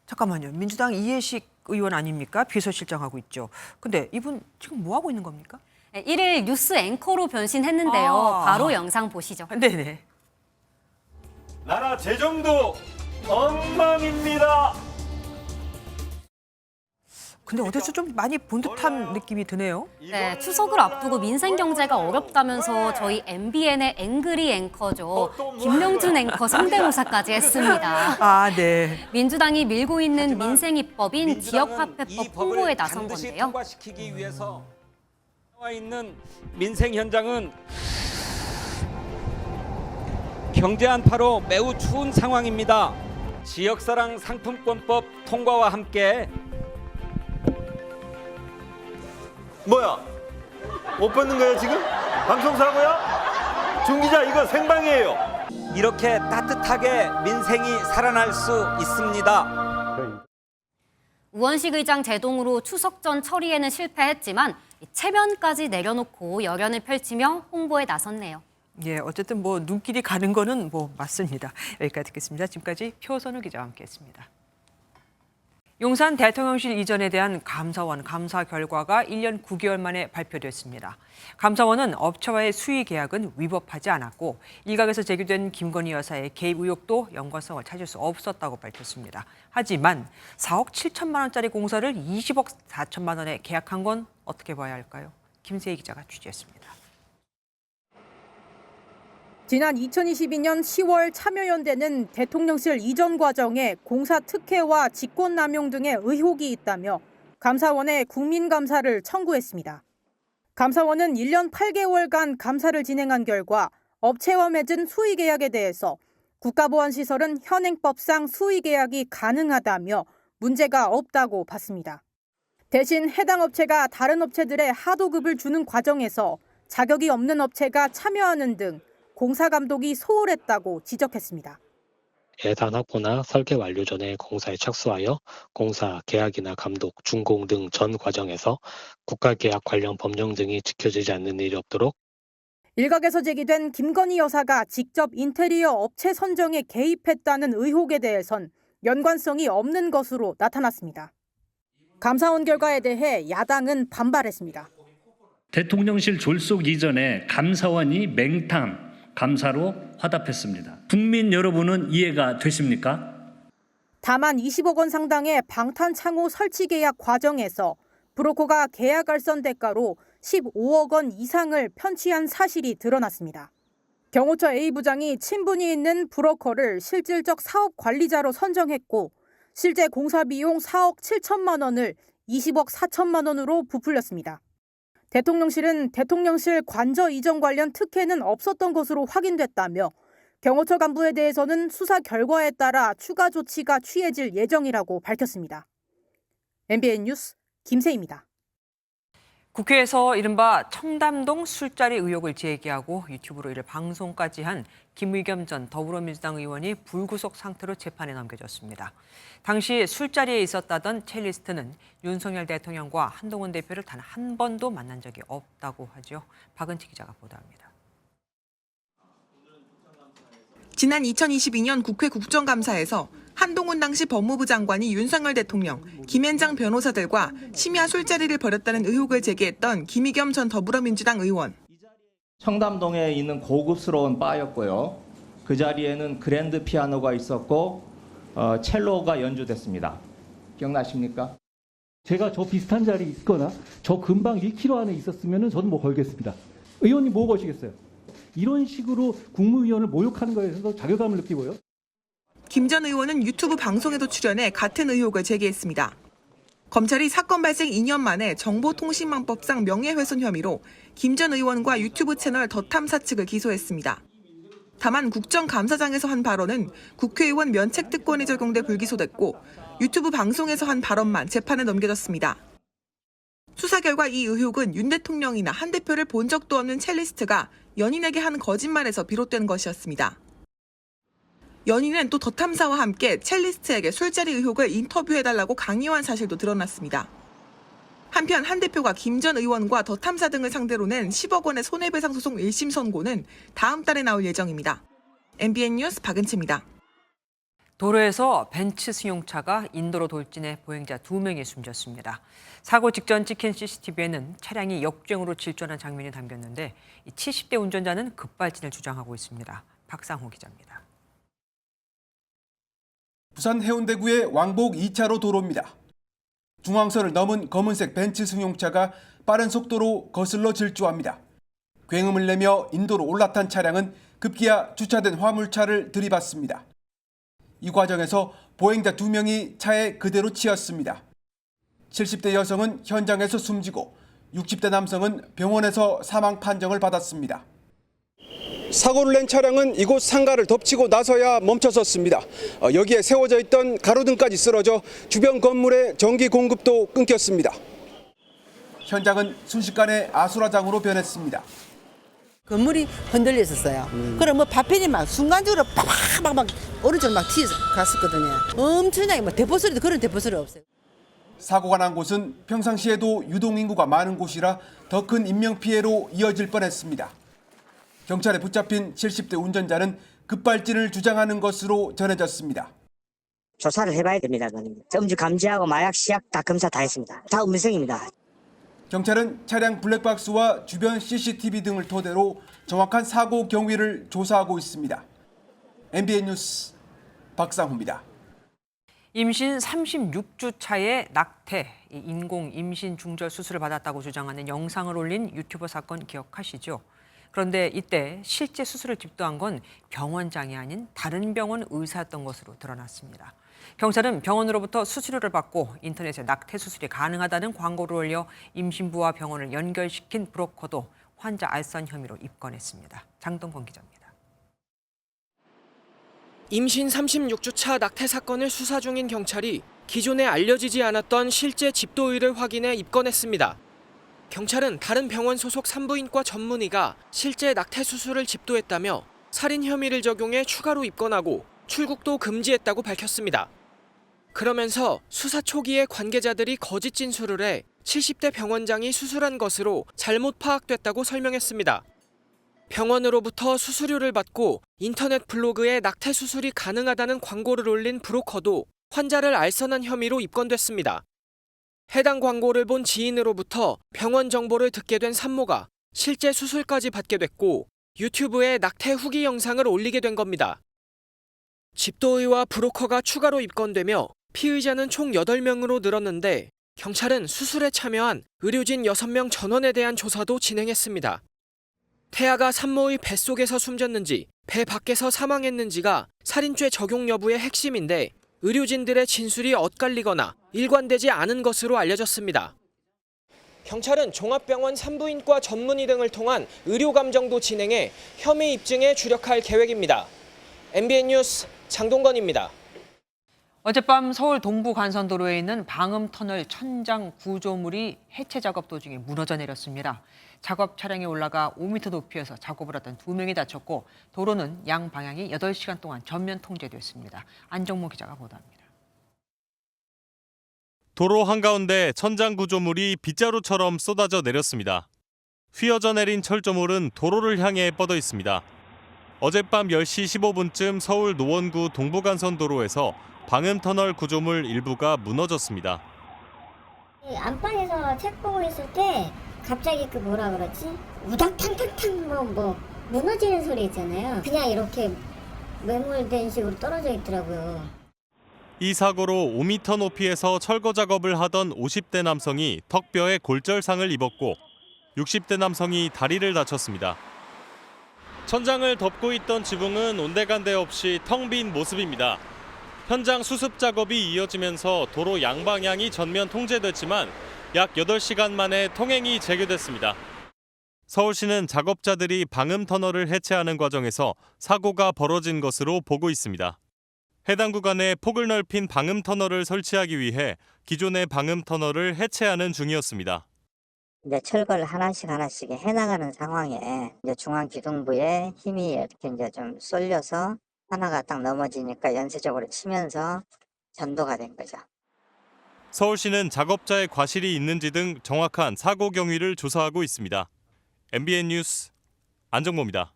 잠깐만요. 민주당 이해식 의원 아닙니까? 비서실장하고 있죠. 근데 이분 지금 뭐 하고 있는 겁니까? 네, 1일 뉴스 앵커로 변신했는데요. 바로 영상 보시죠. 네네. 나라 재정도 엉망입니다. 근데 어디서 좀 많이 본 듯한 느낌이 드네요. 네, 추석을 앞두고 민생 경제가 어렵다면서 저희 MBN의 앵그리 앵커죠. 김명준 앵커 성대모사까지 했습니다. 네. 민주당이 밀고 있는 민생 입법인 지역화폐법 홍보에 나선 반드시 건데요. 통과시키기 위해서 나와 있는 민생 현장은 경제 한파로 매우 추운 상황입니다. 지역사랑 상품권법 통과와 함께 뭐야? 못 받는 거야 지금? 방송사고야? 중기자 이거 생방이에요. 이렇게 따뜻하게 민생이 살아날 수 있습니다. 우원식 의장 제동으로 추석 전 처리에는 실패했지만 체면까지 내려놓고 열연을 펼치며 홍보에 나섰네요. 예, 어쨌든 뭐 눈길이 가는 거는 뭐 맞습니다. 여기까지 듣겠습니다. 지금까지 표선우 기자와 함께했습니다. 용산 대통령실 이전에 대한 감사원 감사 결과가 1년 9개월 만에 발표됐습니다. 감사원은 업체와의 수의 계약은 위법하지 않았고 일각에서 제기된 김건희 여사의 개입 의혹도 연관성을 찾을 수 없었다고 밝혔습니다. 하지만 4억 7천만 원짜리 공사를 20억 4천만 원에 계약한 건 어떻게 봐야 할까요? 김세희 기자가 취재했습니다. 지난 2022년 10월 참여연대는 대통령실 이전 과정에 공사 특혜와 직권남용 등의 의혹이 있다며 감사원에 국민감사를 청구했습니다. 감사원은 1년 8개월간 감사를 진행한 결과 업체와 맺은 수의계약에 대해서 국가보안시설은 현행법상 수의계약이 가능하다며 문제가 없다고 봤습니다. 대신 해당 업체가 다른 업체들의 하도급을 주는 과정에서 자격이 없는 업체가 참여하는 등 공사 감독이 소홀했다고 지적했습니다. 예산 확보나 설계 완료 전에 공사에 착수하여 공사, 계약이나 감독, 준공 등 전 과정에서 국가계약 관련 법령 등이 지켜지지 않는 일이 없도록 일각에서 제기된 김건희 여사가 직접 인테리어 업체 선정에 개입했다는 의혹에 대해선 연관성이 없는 것으로 나타났습니다. 감사원 결과에 대해 야당은 반발했습니다. 대통령실 졸속 이전에 감사원이 맹탕 감사로 화답했습니다. 국민 여러분은 이해가 되십니까? 다만 20억 원 상당의 방탄 창호 설치 계약 과정에서 브로커가 계약 알선 대가로 15억 원 이상을 편취한 사실이 드러났습니다. 경호처 A 부장이 친분이 있는 브로커를 실질적 사업 관리자로 선정했고 실제 공사 비용 4억 7천만 원을 20억 4천만 원으로 부풀렸습니다. 대통령실은 대통령실 관저 이전 관련 특혜는 없었던 것으로 확인됐다며 경호처 간부에 대해서는 수사 결과에 따라 추가 조치가 취해질 예정이라고 밝혔습니다. MBN 뉴스 김세희입니다. 국회에서 이른바 청담동 술자리 의혹을 제기하고 유튜브로 이를 방송까지 한 김의겸 전 더불어민주당 의원이 불구속 상태로 재판에 넘겨졌습니다. 당시 술자리에 있었다던 첼리스트는 윤석열 대통령과 한동훈 대표를 단 한 번도 만난 적이 없다고 하죠. 박은치 기자가 보도합니다. 지난 2022년 국회 국정감사에서 한동훈 당시 법무부 장관이 윤석열 대통령, 김앤장 변호사들과 심야 술자리를 벌였다는 의혹을 제기했던 김의겸 전 더불어민주당 의원. 청담동에 있는 고급스러운 바였고요. 그 자리에는 그랜드 피아노가 있었고 첼로가 연주됐습니다. 기억나십니까? 제가 저 비슷한 자리에 있거나 저 근방 1km 안에 있었으면 저는 뭐 걸겠습니다. 의원님 뭐 거시겠어요? 이런 식으로 국무위원을 모욕하는 거에 대해서 자괴감을 느끼고요. 김 전 의원은 유튜브 방송에도 출연해 같은 의혹을 제기했습니다. 검찰이 사건 발생 2년 만에 정보통신망법상 명예훼손 혐의로 김 전 의원과 유튜브 채널 더 탐사 측을 기소했습니다. 다만 국정감사장에서 한 발언은 국회의원 면책특권이 적용돼 불기소됐고 유튜브 방송에서 한 발언만 재판에 넘겨졌습니다. 수사 결과 이 의혹은 윤 대통령이나 한 대표를 본 적도 없는 첼리스트가 연인에게 한 거짓말에서 비롯된 것이었습니다. 연인은 또 더 탐사와 함께 첼리스트에게 술자리 의혹을 인터뷰해달라고 강요한 사실도 드러났습니다. 한편 한 대표가 김 전 의원과 더 탐사 등을 상대로 낸 10억 원의 손해배상 소송 1심 선고는 다음 달에 나올 예정입니다. MBN 뉴스 박은치입니다. 도로에서 벤츠 승용차가 인도로 돌진해 보행자 2명이 숨졌습니다. 사고 직전 찍힌 CCTV에는 차량이 역주행으로 질주하는 장면이 담겼는데 70대 운전자는 급발진을 주장하고 있습니다. 박상호 기자입니다. 부산 해운대구의 왕복 2차로 도로입니다. 중앙선을 넘은 검은색 벤츠 승용차가 빠른 속도로 거슬러 질주합니다. 굉음을 내며 인도로 올라탄 차량은 급기야 주차된 화물차를 들이받습니다. 이 과정에서 보행자 2명이 차에 그대로 치였습니다. 70대 여성은 현장에서 숨지고 60대 남성은 병원에서 사망 판정을 받았습니다. 사고를 낸 차량은 이곳 상가를 덮치고 나서야 멈춰섰습니다. 여기에 세워져 있던 가로등까지 쓰러져 주변 건물의 전기 공급도 끊겼습니다. 현장은 순식간에 아수라장으로 변했습니다. 건물이 흔들렸었어요. 그럼 뭐 파편이 막 순간적으로 막 오른쪽으로 막 튀어갔었거든요. 엄청나게 뭐 대포 소리도 그런 대포 소리 없어요. 사고가 난 곳은 평상시에도 유동인구가 많은 곳이라 더 큰 인명피해로 이어질 뻔했습니다. 경찰에 붙잡힌 70대 운전자는 급발진을 주장하는 것으로 전해졌습니다. 조사를 해봐야 됩니다. 음주 감지하고 마약 시약 다 검사 다 했습니다. 다 음성입니다. 경찰은 차량 블랙박스와 주변 CCTV 등을 토대로 정확한 사고 경위를 조사하고 있습니다. MBN 뉴스 박상호입니다. 임신 36주 차에 낙태, 인공 임신 중절 수술을 받았다고 주장하는 영상을 올린 유튜버 사건 기억하시죠? 그런데 이때 실제 수술을 집도한 건 병원장이 아닌 다른 병원 의사였던 것으로 드러났습니다. 경찰은 병원으로부터 수수료를 받고 인터넷에 낙태 수술이 가능하다는 광고를 올려 임신부와 병원을 연결시킨 브로커도 환자 알선 혐의로 입건했습니다. 장동건 기자입니다. 임신 36주 차 낙태 사건을 수사 중인 경찰이 기존에 알려지지 않았던 실제 집도의를 확인해 입건했습니다. 경찰은 다른 병원 소속 산부인과 전문의가 실제 낙태 수술을 집도했다며 살인 혐의를 적용해 추가로 입건하고 출국도 금지했다고 밝혔습니다. 그러면서 수사 초기에 관계자들이 거짓 진술을 해 70대 병원장이 수술한 것으로 잘못 파악됐다고 설명했습니다. 병원으로부터 수수료를 받고 인터넷 블로그에 낙태 수술이 가능하다는 광고를 올린 브로커도 환자를 알선한 혐의로 입건됐습니다. 해당 광고를 본 지인으로부터 병원 정보를 듣게 된 산모가 실제 수술까지 받게 됐고 유튜브에 낙태 후기 영상을 올리게 된 겁니다. 집도의와 브로커가 추가로 입건되며 피의자는 총 8명으로 늘었는데 경찰은 수술에 참여한 의료진 6명 전원에 대한 조사도 진행했습니다. 태아가 산모의 뱃속에서 숨졌는지 배 밖에서 사망했는지가 살인죄 적용 여부의 핵심인데 의료진들의 진술이 엇갈리거나 일관되지 않은 것으로 알려졌습니다. 경찰은 종합병원 산부인과 전문의 등을 통한 의료감정도 진행해 혐의 입증에 주력할 계획입니다. MBN 뉴스 장동건입니다. 어젯밤 서울 동부 간선도로에 있는 방음터널 천장 구조물이 해체 작업 도중에 무너져 내렸습니다. 작업 차량에 올라가 5m 높이에서 작업을 하던 2명이 다쳤고 도로는 양방향이 8시간 동안 전면 통제됐습니다. 안정모 기자가 보도합니다. 도로 한가운데 천장 구조물이 빗자루처럼 쏟아져 내렸습니다. 휘어져 내린 철조물은 도로를 향해 뻗어 있습니다. 어젯밤 10시 15분쯤 서울 노원구 동부간선도로에서 방음터널 구조물 일부가 무너졌습니다. 안방에서 책 보고 있을 때 갑자기 그 뭐라 그러지? 우당탕탕탕 뭐 무너지는 소리 있잖아요. 그냥 이렇게 매몰된 식으로 떨어져 있더라고요. 이 사고로 5m 높이에서 철거 작업을 하던 50대 남성이 턱뼈에 골절상을 입었고 60대 남성이 다리를 다쳤습니다. 천장을 덮고 있던 지붕은 온데간데 없이 텅 빈 모습입니다. 현장 수습 작업이 이어지면서 도로 양방향이 전면 통제됐지만 약 8시간 만에 통행이 재개됐습니다. 서울시는 작업자들이 방음터널을 해체하는 과정에서 사고가 벌어진 것으로 보고 있습니다. 해당 구간에 폭을 넓힌 방음터널을 설치하기 위해 기존의 방음터널을 해체하는 중이었습니다. 이제 철거를 하나씩 해나가는 상황에 이제 중앙기둥부에 힘이 이렇게 이제 좀 쏠려서 하나가 딱 넘어지니까 연쇄적으로 치면서 전도가 된 거죠. 서울시는 작업자의 과실이 있는지 등 정확한 사고 경위를 조사하고 있습니다. MBN 뉴스 안정모입니다.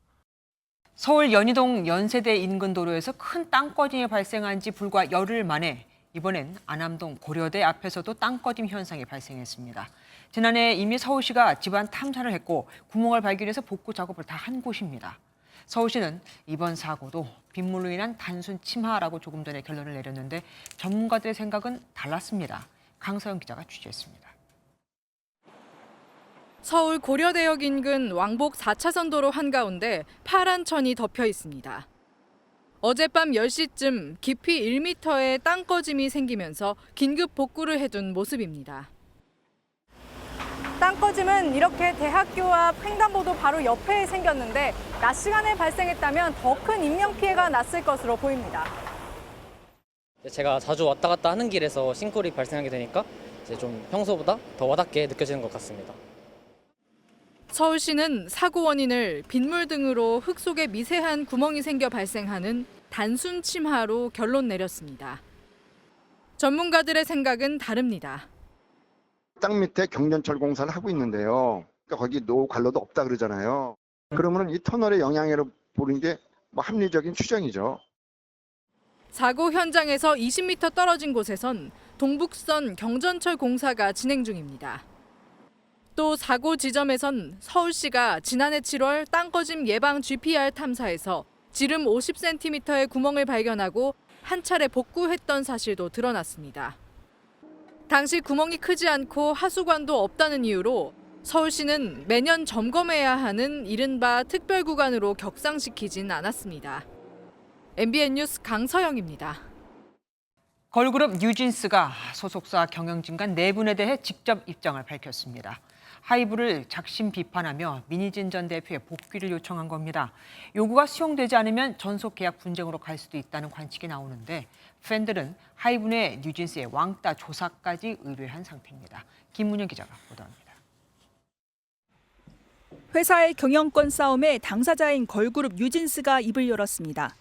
서울 연희동 연세대 인근 도로에서 큰 땅꺼짐이 발생한 지 불과 열흘 만에 이번엔 안암동 고려대 앞에서도 땅꺼짐 현상이 발생했습니다. 지난해 이미 서울시가 집안 탐사를 했고 구멍을 발견해서 복구 작업을 다 한 곳입니다. 서울시는 이번 사고도 빗물로 인한 단순 침하라고 조금 전에 결론을 내렸는데 전문가들의 생각은 달랐습니다. 강서영 기자가 취재했습니다. 서울 고려대역 인근 왕복 4차선 도로 한가운데 파란 천이 덮여 있습니다. 어젯밤 10시쯤 깊이 1m의 땅꺼짐이 생기면서 긴급 복구를 해둔 모습입니다. 땅꺼짐은 이렇게 대학교 앞 횡단보도 바로 옆에 생겼는데 낮 시간에 발생했다면 더 큰 인명피해가 났을 것으로 보입니다. 제가 자주 왔다 갔다 하는 길에서 싱크홀이 발생하게 되니까 이제 좀 평소보다 더 와닿게 느껴지는 것 같습니다. 서울시는 사고 원인을 빗물 등으로 흙 속에 미세한 구멍이 생겨 발생하는 단순 침하로 결론 내렸습니다. 전문가들의 생각은 다릅니다. 땅 밑에 경전철 공사를 하고 있는데요. 그러니까 거기 노후 관로도 없다 그러잖아요. 그러면 이 터널의 영향으로 보는 게 뭐 합리적인 추정이죠. 사고 현장에서 20m 떨어진 곳에선 동북선 경전철 공사가 진행 중입니다. 또 사고 지점에선 서울시가 지난해 7월 땅꺼짐 예방 GPR 탐사에서 지름 50cm의 구멍을 발견하고 한 차례 복구했던 사실도 드러났습니다. 당시 구멍이 크지 않고 하수관도 없다는 이유로 서울시는 매년 점검해야 하는 이른바 특별 구간으로 격상시키진 않았습니다. MBN 뉴스 강서영입니다. 걸그룹 뉴진스가 소속사 경영진 간 4분에 대해 직접 입장을 밝혔습니다. 하이브를 작심 비판하며 민희진 전 대표의 복귀를 요청한 겁니다. 요구가 수용되지 않으면 전속 계약 분쟁으로 갈 수도 있다는 관측이 나오는데 팬들은 하이브 내 뉴진스의 왕따 조사까지 의뢰한 상태입니다. 김문영 기자가 보도합니다. 회사의 경영권 싸움에 당사자인 걸그룹 뉴진스가 입을 열었습니다.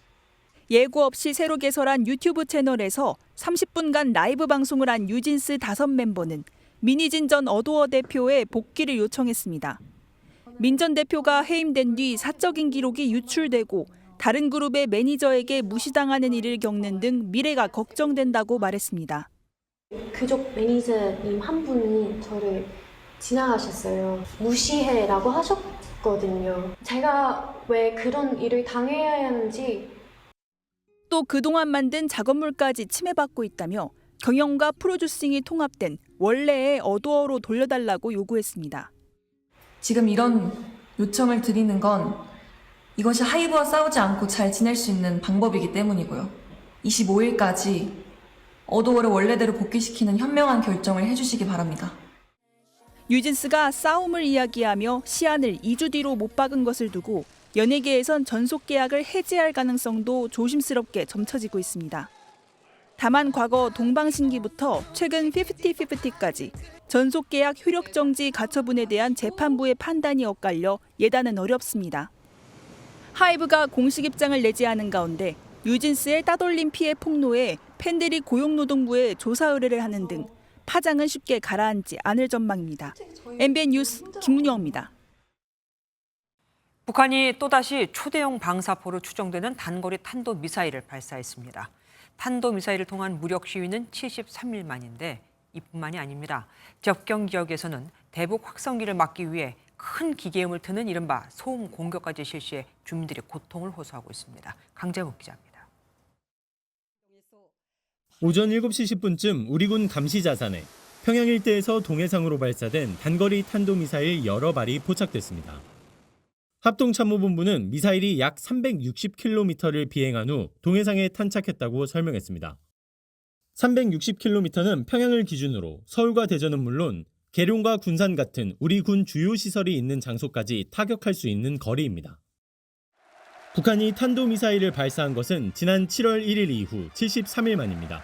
예고 없이 새로 개설한 유튜브 채널에서 30분간 라이브 방송을 한 뉴진스 5멤버는 민희진 전 어도어 대표의 복귀를 요청했습니다. 민 전 대표가 해임된 뒤 사적인 기록이 유출되고 다른 그룹의 매니저에게 무시당하는 일을 겪는 등 미래가 걱정된다고 말했습니다. 그쪽 매니저님 한 분이 저를 지나가셨어요. 무시해라고 하셨거든요. 제가 왜 그런 일을 당해야 하는지. 또 그동안 만든 작업물까지 침해받고 있다며 경영과 프로듀싱이 통합된 원래의 어도어로 돌려달라고 요구했습니다. 지금 이런 요청을 드리는 건 이것이 하이브와 싸우지 않고 잘 지낼 수 있는 방법이기 때문이고요. 25일까지 어도어를 원래대로 복귀시키는 현명한 결정을 해주시기 바랍니다. 뉴진스가 싸움을 이야기하며 시한을 2주 뒤로 못 박은 것을 두고 연예계에선 전속 계약을 해지할 가능성도 조심스럽게 점쳐지고 있습니다. 다만 과거 동방신기부터 최근 50-50까지 전속 계약 효력 정지 가처분에 대한 재판부의 판단이 엇갈려 예단은 어렵습니다. 하이브가 공식 입장을 내지 않은 가운데 뉴진스의 따돌림 피해 폭로에 팬들이 고용노동부에 조사 의뢰를 하는 등 파장은 쉽게 가라앉지 않을 전망입니다. MBN 뉴스 김문영입니다. 북한이 또다시 초대형 방사포로 추정되는 단거리 탄도미사일을 발사했습니다. 탄도미사일을 통한 무력 시위는 73일 만인데 이뿐만이 아닙니다. 접경 지역에서는 대북 확성기를 막기 위해 큰 기계음을 트는 이른바 소음 공격까지 실시해 주민들이 고통을 호소하고 있습니다. 강재묵 기자입니다. 오전 7시 10분쯤 우리군 감시자산에 평양 일대에서 동해상으로 발사된 단거리 탄도미사일 여러 발이 포착됐습니다. 합동참모본부는 미사일이 약 360km를 비행한 후 동해상에 탄착했다고 설명했습니다. 360km는 평양을 기준으로 서울과 대전은 물론 계룡과 군산 같은 우리 군 주요 시설이 있는 장소까지 타격할 수 있는 거리입니다. 북한이 탄도미사일을 발사한 것은 지난 7월 1일 이후 73일 만입니다.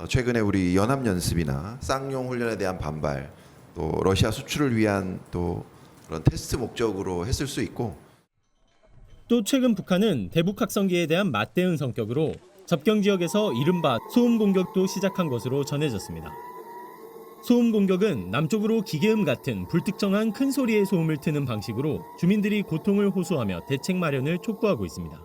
최근에 우리 연합연습이나 쌍용 훈련에 대한 반발, 또 러시아 수출을 위한 또 그런 테스트 목적으로 했을 수 있고, 또 최근 북한은 대북 확성기에 대한 맞대응 성격으로 접경 지역에서 이른바 소음 공격도 시작한 것으로 전해졌습니다. 소음 공격은 남쪽으로 기계음 같은 불특정한 큰 소리의 소음을 트는 방식으로 주민들이 고통을 호소하며 대책 마련을 촉구하고 있습니다.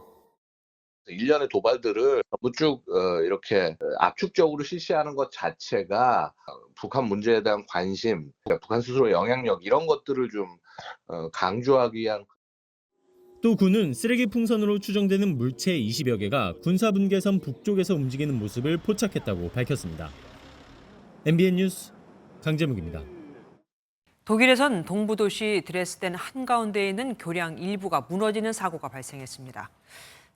일련의 도발들을 전부 쭉 이렇게 압축적으로 실시하는 것 자체가 북한 문제에 대한 관심, 북한 스스로의 영향력 이런 것들을 좀 강조하기 위한. 또 군은 쓰레기 풍선으로 추정되는 물체 20여 개가 군사분계선 북쪽에서 움직이는 모습을 포착했다고 밝혔습니다. MBN 뉴스 강재묵입니다. 독일에선 동부도시 드레스덴 한가운데에 있는 교량 일부가 무너지는 사고가 발생했습니다.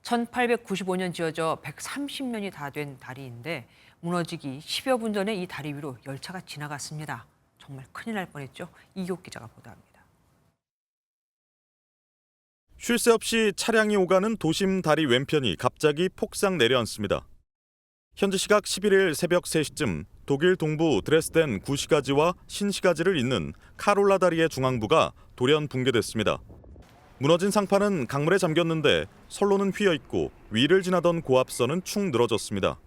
1895년 지어져 130년이 다 된 다리인데 무너지기 10여 분 전에 이 다리 위로 열차가 지나갔습니다. 정말 큰일 날 뻔했죠. 이기옥 기자가 보도합니다. 쉴 새 없이 차량이 오가는 도심 다리 왼편이 갑자기 폭삭 내려앉습니다. 현지 시각 11일 새벽 3시쯤 독일 동부 드레스덴 구시가지와 신시가지를 잇는 카롤라 다리의 중앙부가 돌연 붕괴됐습니다. 무너진 상판은 강물에 잠겼는데 선로는 휘어있고 위를 지나던 고압선은 축 늘어졌습니다.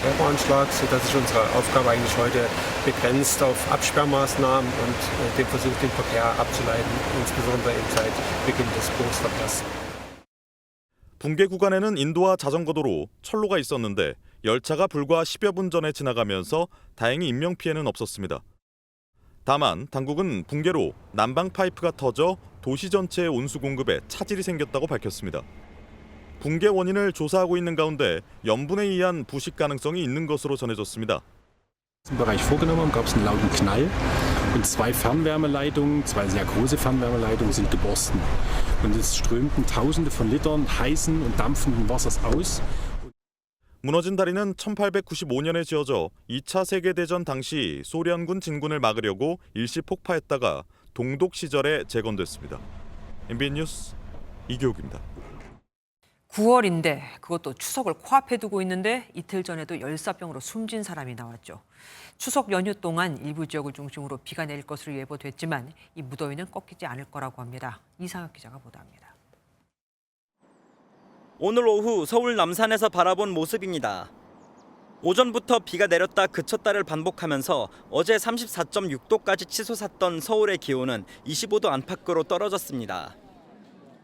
Terroranschlag, sodass sich unsere Aufgabe eigentlich heute begrenzt auf Absperrmaßnahmen und den Versuch, den Verkehr abzuleiten, insbesondere eben seit Beginn des Berufsverkehrs. 붕괴 구간에는 인도와 자전거도로 철로가 있었는데 열차가 불과 10여 분 전에 지나가면서 다행히 인명 피해는 없었습니다. 다만 당국은 붕괴로 난방 파이프가 터져 도시 전체의 온수 공급에 차질이 생겼다고 밝혔습니다. 붕괴 원인을 조사하고 있는 가운데 염분에 의한 부식 가능성이 있는 것으로 전해졌습니다. Im Bereich vorgenommen haben, gab es einen lauten Knall und zwei Fernwärmeleitungen, zwei sehr große Fernwärmeleitungen sind geborsten. Und es strömten Tausende von Litern heißen und dampfenden Wassers aus. 무너진 다리는 1895년에 지어져 2차 세계대전 당시 소련군 진군을 막으려고 일시 폭파했다가 동독 시절에 재건됐습니다. MBN 뉴스 이기옥입니다. 9월인데 그것도 추석을 코앞에 두고 있는데 이틀 전에도 열사병으로 숨진 사람이 나왔죠. 추석 연휴 동안 일부 지역을 중심으로 비가 내릴 것으로 예보됐지만 이 무더위는 꺾이지 않을 거라고 합니다. 이상혁 기자가 보도합니다. 오늘 오후 서울 남산에서 바라본 모습입니다. 오전부터 비가 내렸다 그쳤다를 반복하면서 어제 34.6도까지 치솟았던 서울의 기온은 25도 안팎으로 떨어졌습니다.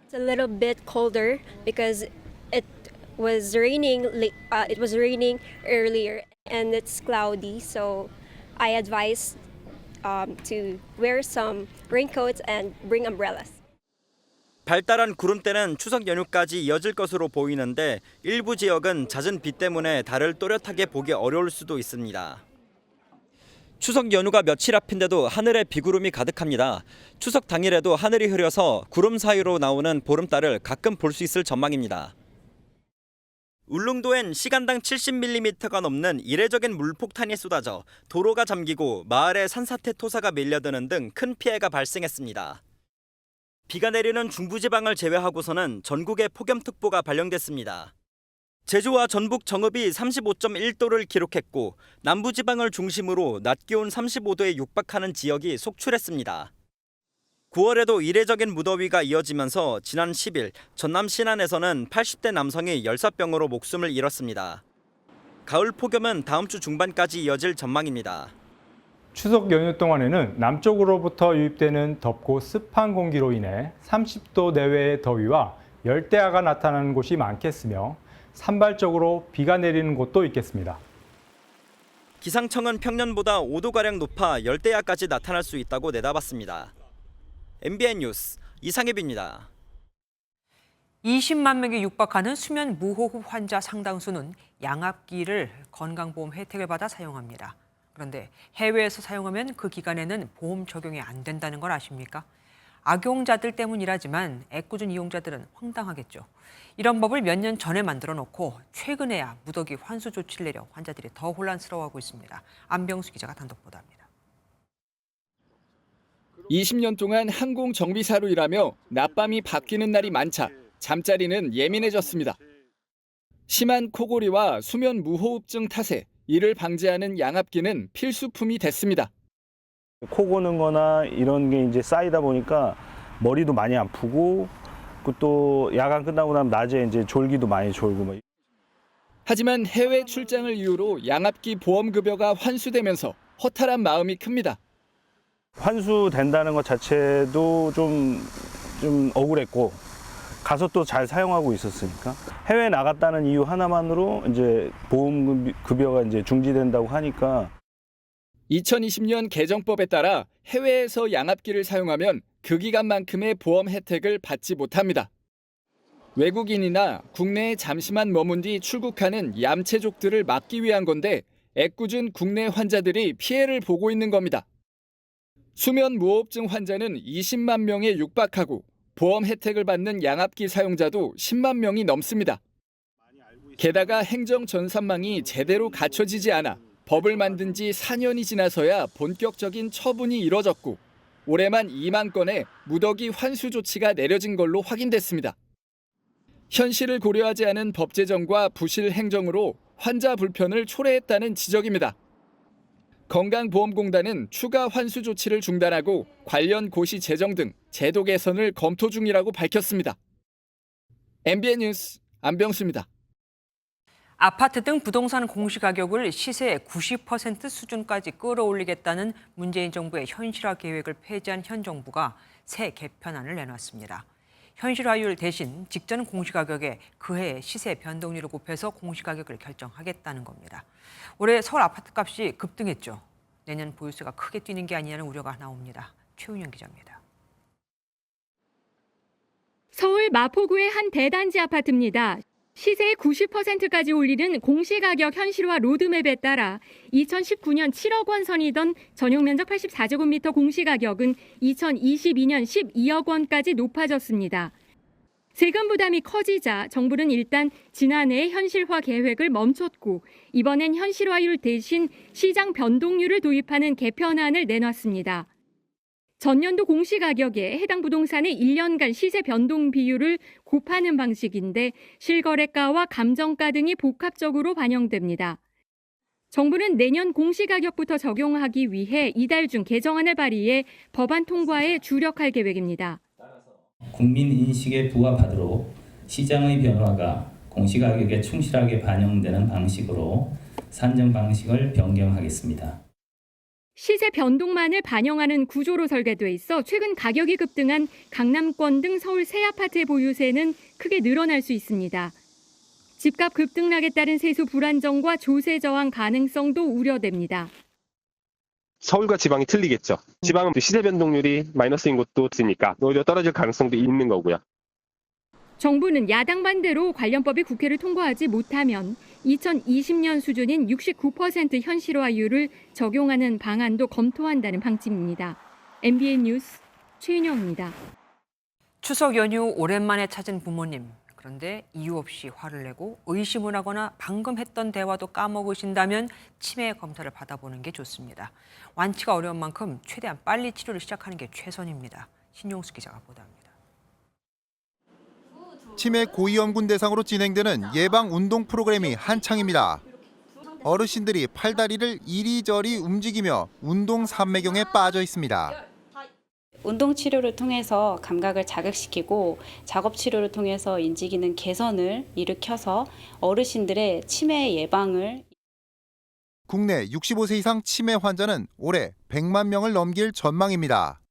It's a little bit colder because it was raining earlier and it's cloudy, so I advise to wear some raincoats and bring umbrellas. 발달한 구름대는 추석 연휴까지 이어질 것으로 보이는데 일부 지역은 잦은 비 때문에 달을 또렷하게 보기 어려울 수도 있습니다. 추석 연휴가 며칠 앞인데도 하늘에 비구름이 가득합니다. 추석 당일에도 하늘이 흐려서 구름 사이로 나오는 보름달을 가끔 볼 수 있을 전망입니다. 울릉도엔 시간당 70mm가 넘는 이례적인 물폭탄이 쏟아져 도로가 잠기고 마을에 산사태 토사가 밀려드는 등 큰 피해가 발생했습니다. 비가 내리는 중부지방을 제외하고서는 전국에 폭염특보가 발령됐습니다. 제주와 전북 정읍이 35.1도를 기록했고 남부지방을 중심으로 낮 기온 35도에 육박하는 지역이 속출했습니다. 9월에도 이례적인 무더위가 이어지면서 지난 10일 전남 신안에서는 80대 남성이 열사병으로 목숨을 잃었습니다. 가을 폭염은 다음 주 중반까지 이어질 전망입니다. 추석 연휴 동안에는 남쪽으로부터 유입되는 덥고 습한 공기로 인해 30도 내외의 더위와 열대야가 나타나는 곳이 많겠으며 산발적으로 비가 내리는 곳도 있겠습니다. 기상청은 평년보다 5도가량 높아 열대야까지 나타날 수 있다고 내다봤습니다. MBN 뉴스 이상엽입니다. 20만 명에 육박하는 수면 무호흡 환자 상당수는 양압기를 건강보험 혜택을 받아 사용합니다. 그런데 해외에서 사용하면 그 기간에는 보험 적용이 안 된다는 걸 아십니까? 악용자들 때문이라지만 애꿎은 이용자들은 황당하겠죠. 이런 법을 몇 년 전에 만들어 놓고 최근에야 무더기 환수 조치를 내려 환자들이 더 혼란스러워하고 있습니다. 안병수 기자가 단독 보도합니다. 20년 동안 항공 정비사로 일하며 낮밤이 바뀌는 날이 많자 잠자리는 예민해졌습니다. 심한 코골이와 수면 무호흡증 탓에 이를 방지하는 양압기는 필수품이 됐습니다. 코 고는 거나 이런 게 이제 쌓이다 보니까 머리도 많이 아프고 또 야간 끝나고 나면 낮에 이제 졸기도 많이 졸고. 하지만 해외 출장을 이유로 양압기 보험급여가 환수되면서 허탈한 마음이 큽니다. 환수된다는 것 자체도 좀 억울했고 가서 또 잘 사용하고 있었으니까 해외 나갔다는 이유 하나만으로 이제 보험급여가 이제 중지된다고 하니까 2020년 개정법에 따라 해외에서 양압기를 사용하면 그 기간만큼의 보험 혜택을 받지 못합니다. 외국인이나 국내에 잠시만 머문 뒤 출국하는 얌체족들을 막기 위한 건데 애꿎은 국내 환자들이 피해를 보고 있는 겁니다. 수면 무호흡증 환자는 20만 명에 육박하고 보험 혜택을 받는 양압기 사용자도 10만 명이 넘습니다. 게다가 행정 전산망이 제대로 갖춰지지 않아 법을 만든 지 4년이 지나서야 본격적인 처분이 이뤄졌고 올해만 2만 건의 무더기 환수 조치가 내려진 걸로 확인됐습니다. 현실을 고려하지 않은 법 제정과 부실 행정으로 환자 불편을 초래했다는 지적입니다. 건강보험공단은 추가 환수 조치를 중단하고 관련 고시 제정 등 제도 개선을 검토 중이라고 밝혔습니다. MBN 뉴스 안병수입니다. 아파트 등 부동산 공시가격을 시세의 90% 수준까지 끌어올리겠다는 문재인 정부의 현실화 계획을 폐지한 현 정부가 새 개편안을 내놨습니다. 현실화율 대신 직전 공시가격에 그해 시세 변동률을 곱해서 공시가격을 결정하겠다는 겁니다. 올해 서울 아파트값이 급등했죠. 내년 보유세가 크게 뛰는 게 아니냐는 우려가 나옵니다. 최은영 기자입니다. 서울 마포구의 한 대단지 아파트입니다. 시세의 90%까지 올리는 공시가격 현실화 로드맵에 따라 2019년 7억 원 선이던 전용 면적 84제곱미터 공시가격은 2022년 12억 원까지 높아졌습니다. 세금 부담이 커지자 정부는 일단 지난해 현실화 계획을 멈췄고 이번엔 현실화율 대신 시장 변동률을 도입하는 개편안을 내놨습니다. 전년도 공시가격에 해당 부동산의 1년간 시세 변동 비율을 곱하는 방식인데 실거래가와 감정가 등이 복합적으로 반영됩니다. 정부는 내년 공시가격부터 적용하기 위해 이달 중 개정안을 발의해 법안 통과에 주력할 계획입니다. 국민 인식에 부합하도록 시장의 변화가 공시가격에 충실하게 반영되는 방식으로 산정 방식을 변경하겠습니다. 시세 변동만을 반영하는 구조로 설계돼 있어 최근 가격이 급등한 강남권 등 서울 새 아파트의 보유세는 크게 늘어날 수 있습니다. 집값 급등락에 따른 세수 불안정과 조세 저항 가능성도 우려됩니다. 서울과 지방이 틀리겠죠. 지방은 시세 변동률이 마이너스인 곳도 있으니까 오히려 떨어질 가능성도 있는 거고요. 정부는 야당 반대로 관련법이 국회를 통과하지 못하면 2020년 수준인 69% 현실화율을 적용하는 방안도 검토한다는 방침입니다. MBN 뉴스 최인영입니다. 추석 연휴 오랜만에 찾은 부모님. 그런데 이유 없이 화를 내고 의심을 하거나 방금 했던 대화도 까먹으신다면 치매 검사를 받아보는 게 좋습니다. 완치가 어려운 만큼 최대한 빨리 치료를 시작하는 게 최선입니다. 신용수 기자가 보도합니다. 치매 고위험군 대상으로 진행되는 예방 운동 프로그램이 한창입니다. 어르신들이 팔다리를 이리저리 움직이며 운동 산매경에 빠져 있습니다. 운동 치료를 통해서 감각을 자극시키고 작업 치료를 통해서 인지 기능 개선을 일으켜서 어르신들의 치매 예방을 국내 65세 이상 치매 환자는 올해 100만 명을 넘길 전망입니다.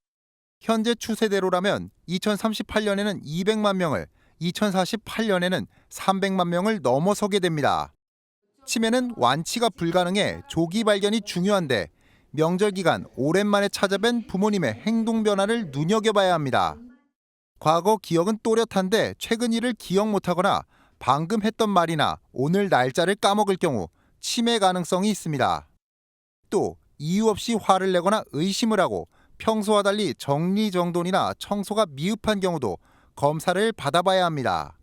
현재 추세대로라면 2038년에는 200만 명을, 2048년에는 300만 명을 넘어서게 됩니다. 치매는 완치가 불가능해 조기 발견이 중요한데 명절 기간 오랜만에 찾아뵌 부모님의 행동 변화를 눈여겨봐야 합니다. 과거 기억은 또렷한데 최근 일을 기억 못하거나 방금 했던 말이나 오늘 날짜를 까먹을 경우 치매 가능성이 있습니다. 또 이유 없이 화를 내거나 의심을 하고 평소와 달리 정리정돈이나 청소가 미흡한 경우도 검사를 받아봐야 합니다.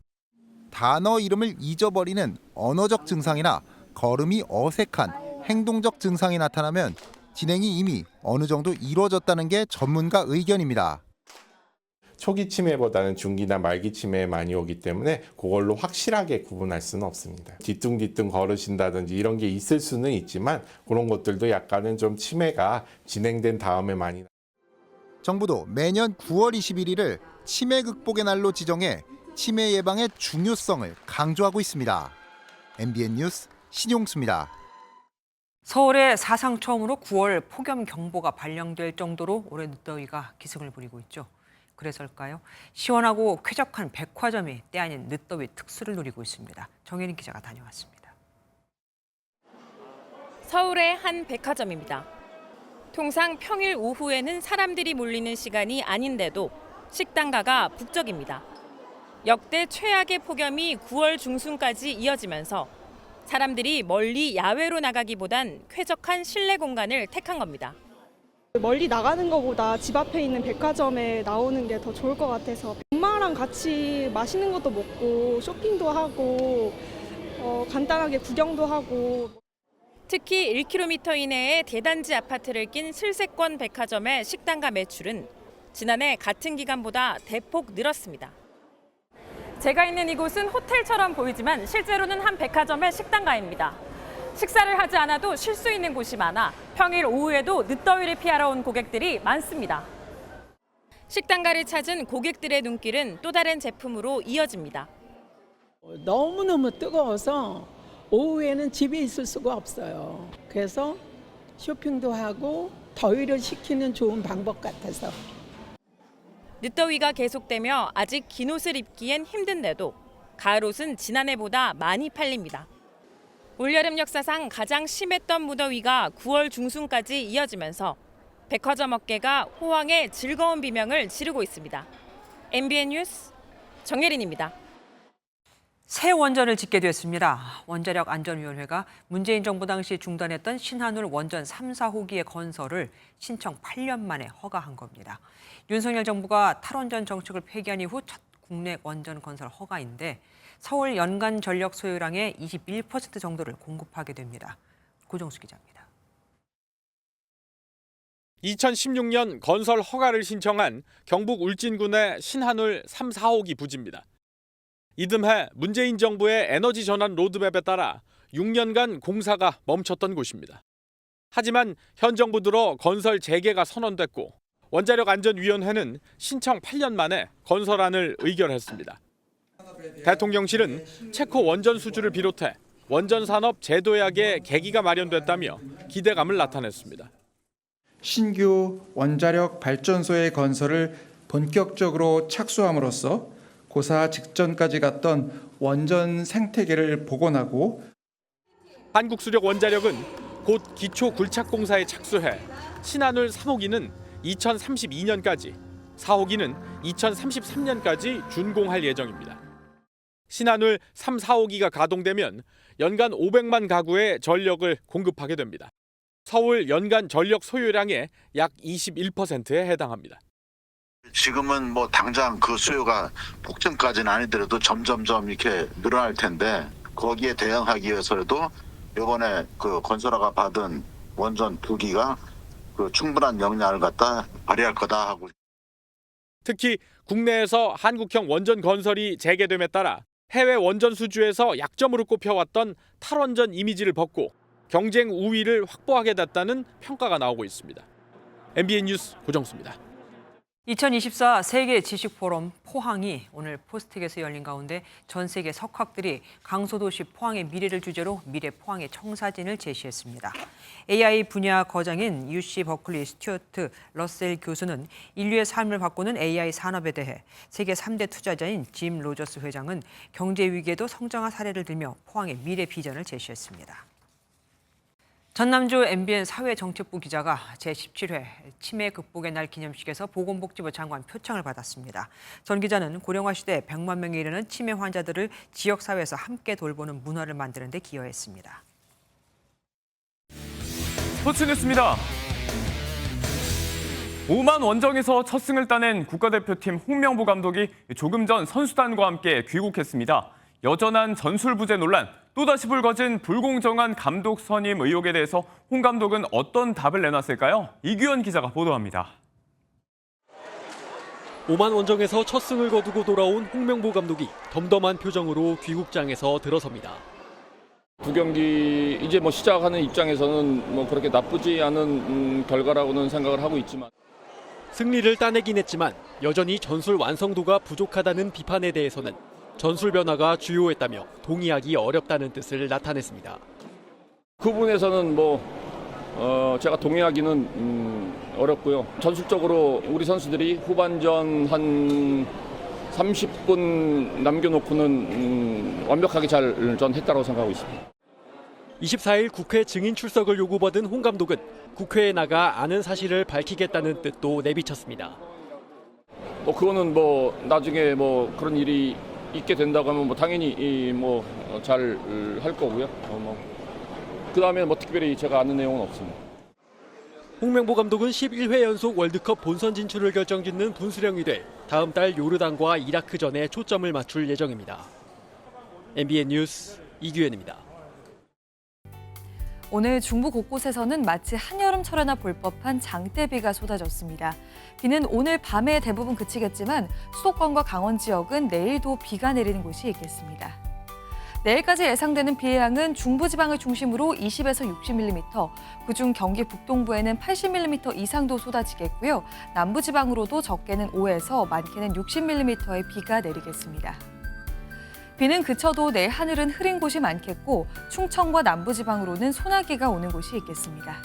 단어 이름을 잊어버리는 언어적 증상이나 걸음이 어색한 행동적 증상이 나타나면 진행이 이미 어느 정도 이루어졌다는 게 전문가 의견입니다. 초기 치매보다는 중기나 말기 치매에 많이 오기 때문에 그걸로 확실하게 구분할 수는 없습니다. 뒤뚱뒤뚱 걸으신다든지 이런 게 있을 수는 있지만 그런 것들도 약간은 좀 치매가 진행된 다음에 많이. 정부도 매년 9월 21일을 치매 극복의 날로 지정해 치매 예방의 중요성을 강조하고 있습니다. MBN 뉴스 신용수입니다. 서울에 사상 처음으로 9월 폭염 경보가 발령될 정도로 올해 늦더위가 기승을 부리고 있죠. 그래서일까요? 시원하고 쾌적한 백화점이 때 아닌 늦더위 특수를 누리고 있습니다. 정혜린 기자가 다녀왔습니다. 서울의 한 백화점입니다. 통상 평일 오후에는 사람들이 몰리는 시간이 아닌데도 식당가가 북적입니다. 역대 최악의 폭염이 9월 중순까지 이어지면서 사람들이 멀리 야외로 나가기보단 쾌적한 실내 공간을 택한 겁니다. 멀리 나가는 것보다 집 앞에 있는 백화점에 나오는 게 더 좋을 것 같아서 엄마랑 같이 맛있는 것도 먹고 쇼핑도 하고 간단하게 구경도 하고. 특히 1km 이내에 대단지 아파트를 낀 슬세권 백화점의 식당가 매출은 지난해 같은 기간보다 대폭 늘었습니다. 제가 있는 이곳은 호텔처럼 보이지만 실제로는 한 백화점의 식당가입니다. 식사를 하지 않아도 쉴 수 있는 곳이 많아 평일 오후에도 늦더위를 피하러 온 고객들이 많습니다. 식당가를 찾은 고객들의 눈길은 또 다른 제품으로 이어집니다. 너무너무 뜨거워서 오후에는 집에 있을 수가 없어요. 그래서 쇼핑도 하고 더위를 식히는 좋은 방법 같아서. 늦더위가 계속되며 아직 긴 옷을 입기엔 힘든데도 가을 옷은 지난해보다 많이 팔립니다. 올여름 역사상 가장 심했던 무더위가 9월 중순까지 이어지면서 백화점 업계가 호황의 즐거운 비명을 지르고 있습니다. MBN 뉴스 정혜린입니다. 새 원전을 짓게 됐습니다. 원자력안전위원회가 문재인 정부 당시 중단했던 신한울 원전 3, 4호기의 건설을 신청 8년 만에 허가한 겁니다. 윤석열 정부가 탈원전 정책을 폐기한 이후 첫 국내 원전 건설 허가인데 서울 연간 전력 소요량의 21% 정도를 공급하게 됩니다. 고정수 기자입니다. 2016년 건설 허가를 신청한 경북 울진군의 신한울 3, 4호기 부지입니다. 이듬해 문재인 정부의 에너지 전환 로드맵에 따라 6년간 공사가 멈췄던 곳입니다. 하지만 현 정부 들어 건설 재개가 선언됐고 원자력안전위원회는 신청 8년 만에 건설안을 의결했습니다. 대통령실은 체코 원전 수주를 비롯해 원전 산업 제도약의 계기가 마련됐다며 기대감을 나타냈습니다. 신규 원자력 발전소의 건설을 본격적으로 착수함으로써 고사 직전까지 갔던 원전 생태계를 복원하고 한국수력원자력은 곧 기초 굴착 공사에 착수해 신한울 3호기는 2032년까지, 4호기는 2033년까지 준공할 예정입니다. 신한울 3, 4호기가 가동되면 연간 500만 가구에 전력을 공급하게 됩니다. 서울 연간 전력 소요량의 약 21%에 해당합니다. 지금은 뭐 당장 그 수요가 폭증까지는 아니더라도 점점점 이렇게 늘어날 텐데 거기에 대응하기 위해서라도 이번에 그 건설화가 받은 원전 2기가 그 충분한 역량을 갖다 발휘할 거다 하고. 특히 국내에서 한국형 원전 건설이 재개됨에 따라 해외 원전 수주에서 약점으로 꼽혀왔던 탈원전 이미지를 벗고 경쟁 우위를 확보하게 됐다는 평가가 나오고 있습니다. MBN 뉴스 고정수입니다. 2024 세계 지식 포럼 포항이 오늘 포스텍에서 열린 가운데 전 세계 석학들이 강소도시 포항의 미래를 주제로 미래 포항의 청사진을 제시했습니다. AI 분야 거장인 UC 버클리 스튜어트 러셀 교수는 인류의 삶을 바꾸는 AI 산업에 대해 세계 3대 투자자인 짐 로저스 회장은 경제 위기에도 성장한 사례를 들며 포항의 미래 비전을 제시했습니다. 전남주 MBN 사회정책부 기자가 제17회 치매 극복의 날 기념식에서 보건복지부 장관 표창을 받았습니다. 전 기자는 고령화 시대 100만 명에 이르는 치매 환자들을 지역사회에서 함께 돌보는 문화를 만드는 데 기여했습니다. 스포츠 뉴스입니다. 오만 원정에서 첫 승을 따낸 국가대표팀 홍명보 감독이 조금 전 선수단과 함께 귀국했습니다. 여전한 전술부재 논란, 또다시 불거진 불공정한 감독 선임 의혹에 대해서 홍 감독은 어떤 답을 내놨을까요? 이규현 기자가 보도합니다. 오만 원정에서 첫 승을 거두고 돌아온 홍명보 감독이 덤덤한 표정으로 귀국장에서 들어섭니다. 두 경기 이제 뭐 시작하는 입장에서는 뭐 그렇게 나쁘지 않은 결과라고는 생각을 하고 있지만 승리를 따내긴 했지만 여전히 전술 완성도가 부족하다는 비판에 대해서는 전술 변화가 주요했다며 동의하기 어렵다는 뜻을 나타냈습니다. 그 부분에서는 제가 동의하기는 어렵고요. 전술적으로 우리 선수들이 후반전 한 30분 남겨놓고는 완벽하게 잘 했다고 생각하고 있습니다. 24일 국회 증인 출석을 요구받은 홍 감독은 국회에 나가 아는 사실을 밝히겠다는 뜻도 내비쳤습니다. 그거는 나중에 그런 일이 있게 된다고 하면 당연히 잘 할 거고요. 그다음에 특별히 제가 아는 내용은 없습니다. 홍명보 감독은 11회 연속 월드컵 본선 진출을 결정짓는 분수령이 돼 다음 달 요르단과 이라크전에 초점을 맞출 예정입니다. MBN 뉴스 이규현입니다. 오늘 중부 곳곳에서는 마치 한여름철에나 볼 법한 장대비가 쏟아졌습니다. 비는 오늘 밤에 대부분 그치겠지만 수도권과 강원 지역은 내일도 비가 내리는 곳이 있겠습니다. 내일까지 예상되는 비의 양은 중부지방을 중심으로 20에서 60mm, 그중 경기 북동부에는 80mm 이상도 쏟아지겠고요. 남부지방으로도 적게는 5에서 많게는 60mm의 비가 내리겠습니다. 비는 그쳐도 내일 하늘은 흐린 곳이 많겠고 충청과 남부지방으로는 소나기가 오는 곳이 있겠습니다.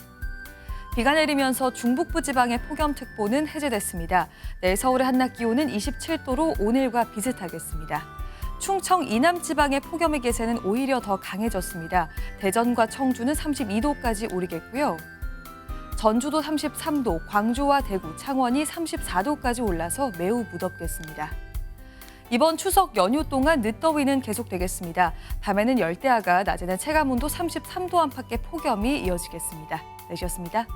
비가 내리면서 중북부 지방의 폭염특보는 해제됐습니다. 내일 서울의 한낮 기온은 27도로 오늘과 비슷하겠습니다. 충청 이남 지방의 폭염의 기세는 오히려 더 강해졌습니다. 대전과 청주는 32도까지 오르겠고요. 전주도 33도, 광주와 대구, 창원이 34도까지 올라서 매우 무덥겠습니다. 이번 추석 연휴 동안 늦더위는 계속되겠습니다. 밤에는 열대야가, 낮에는 체감온도 33도 안팎의 폭염이 이어지겠습니다. 내셨습니다.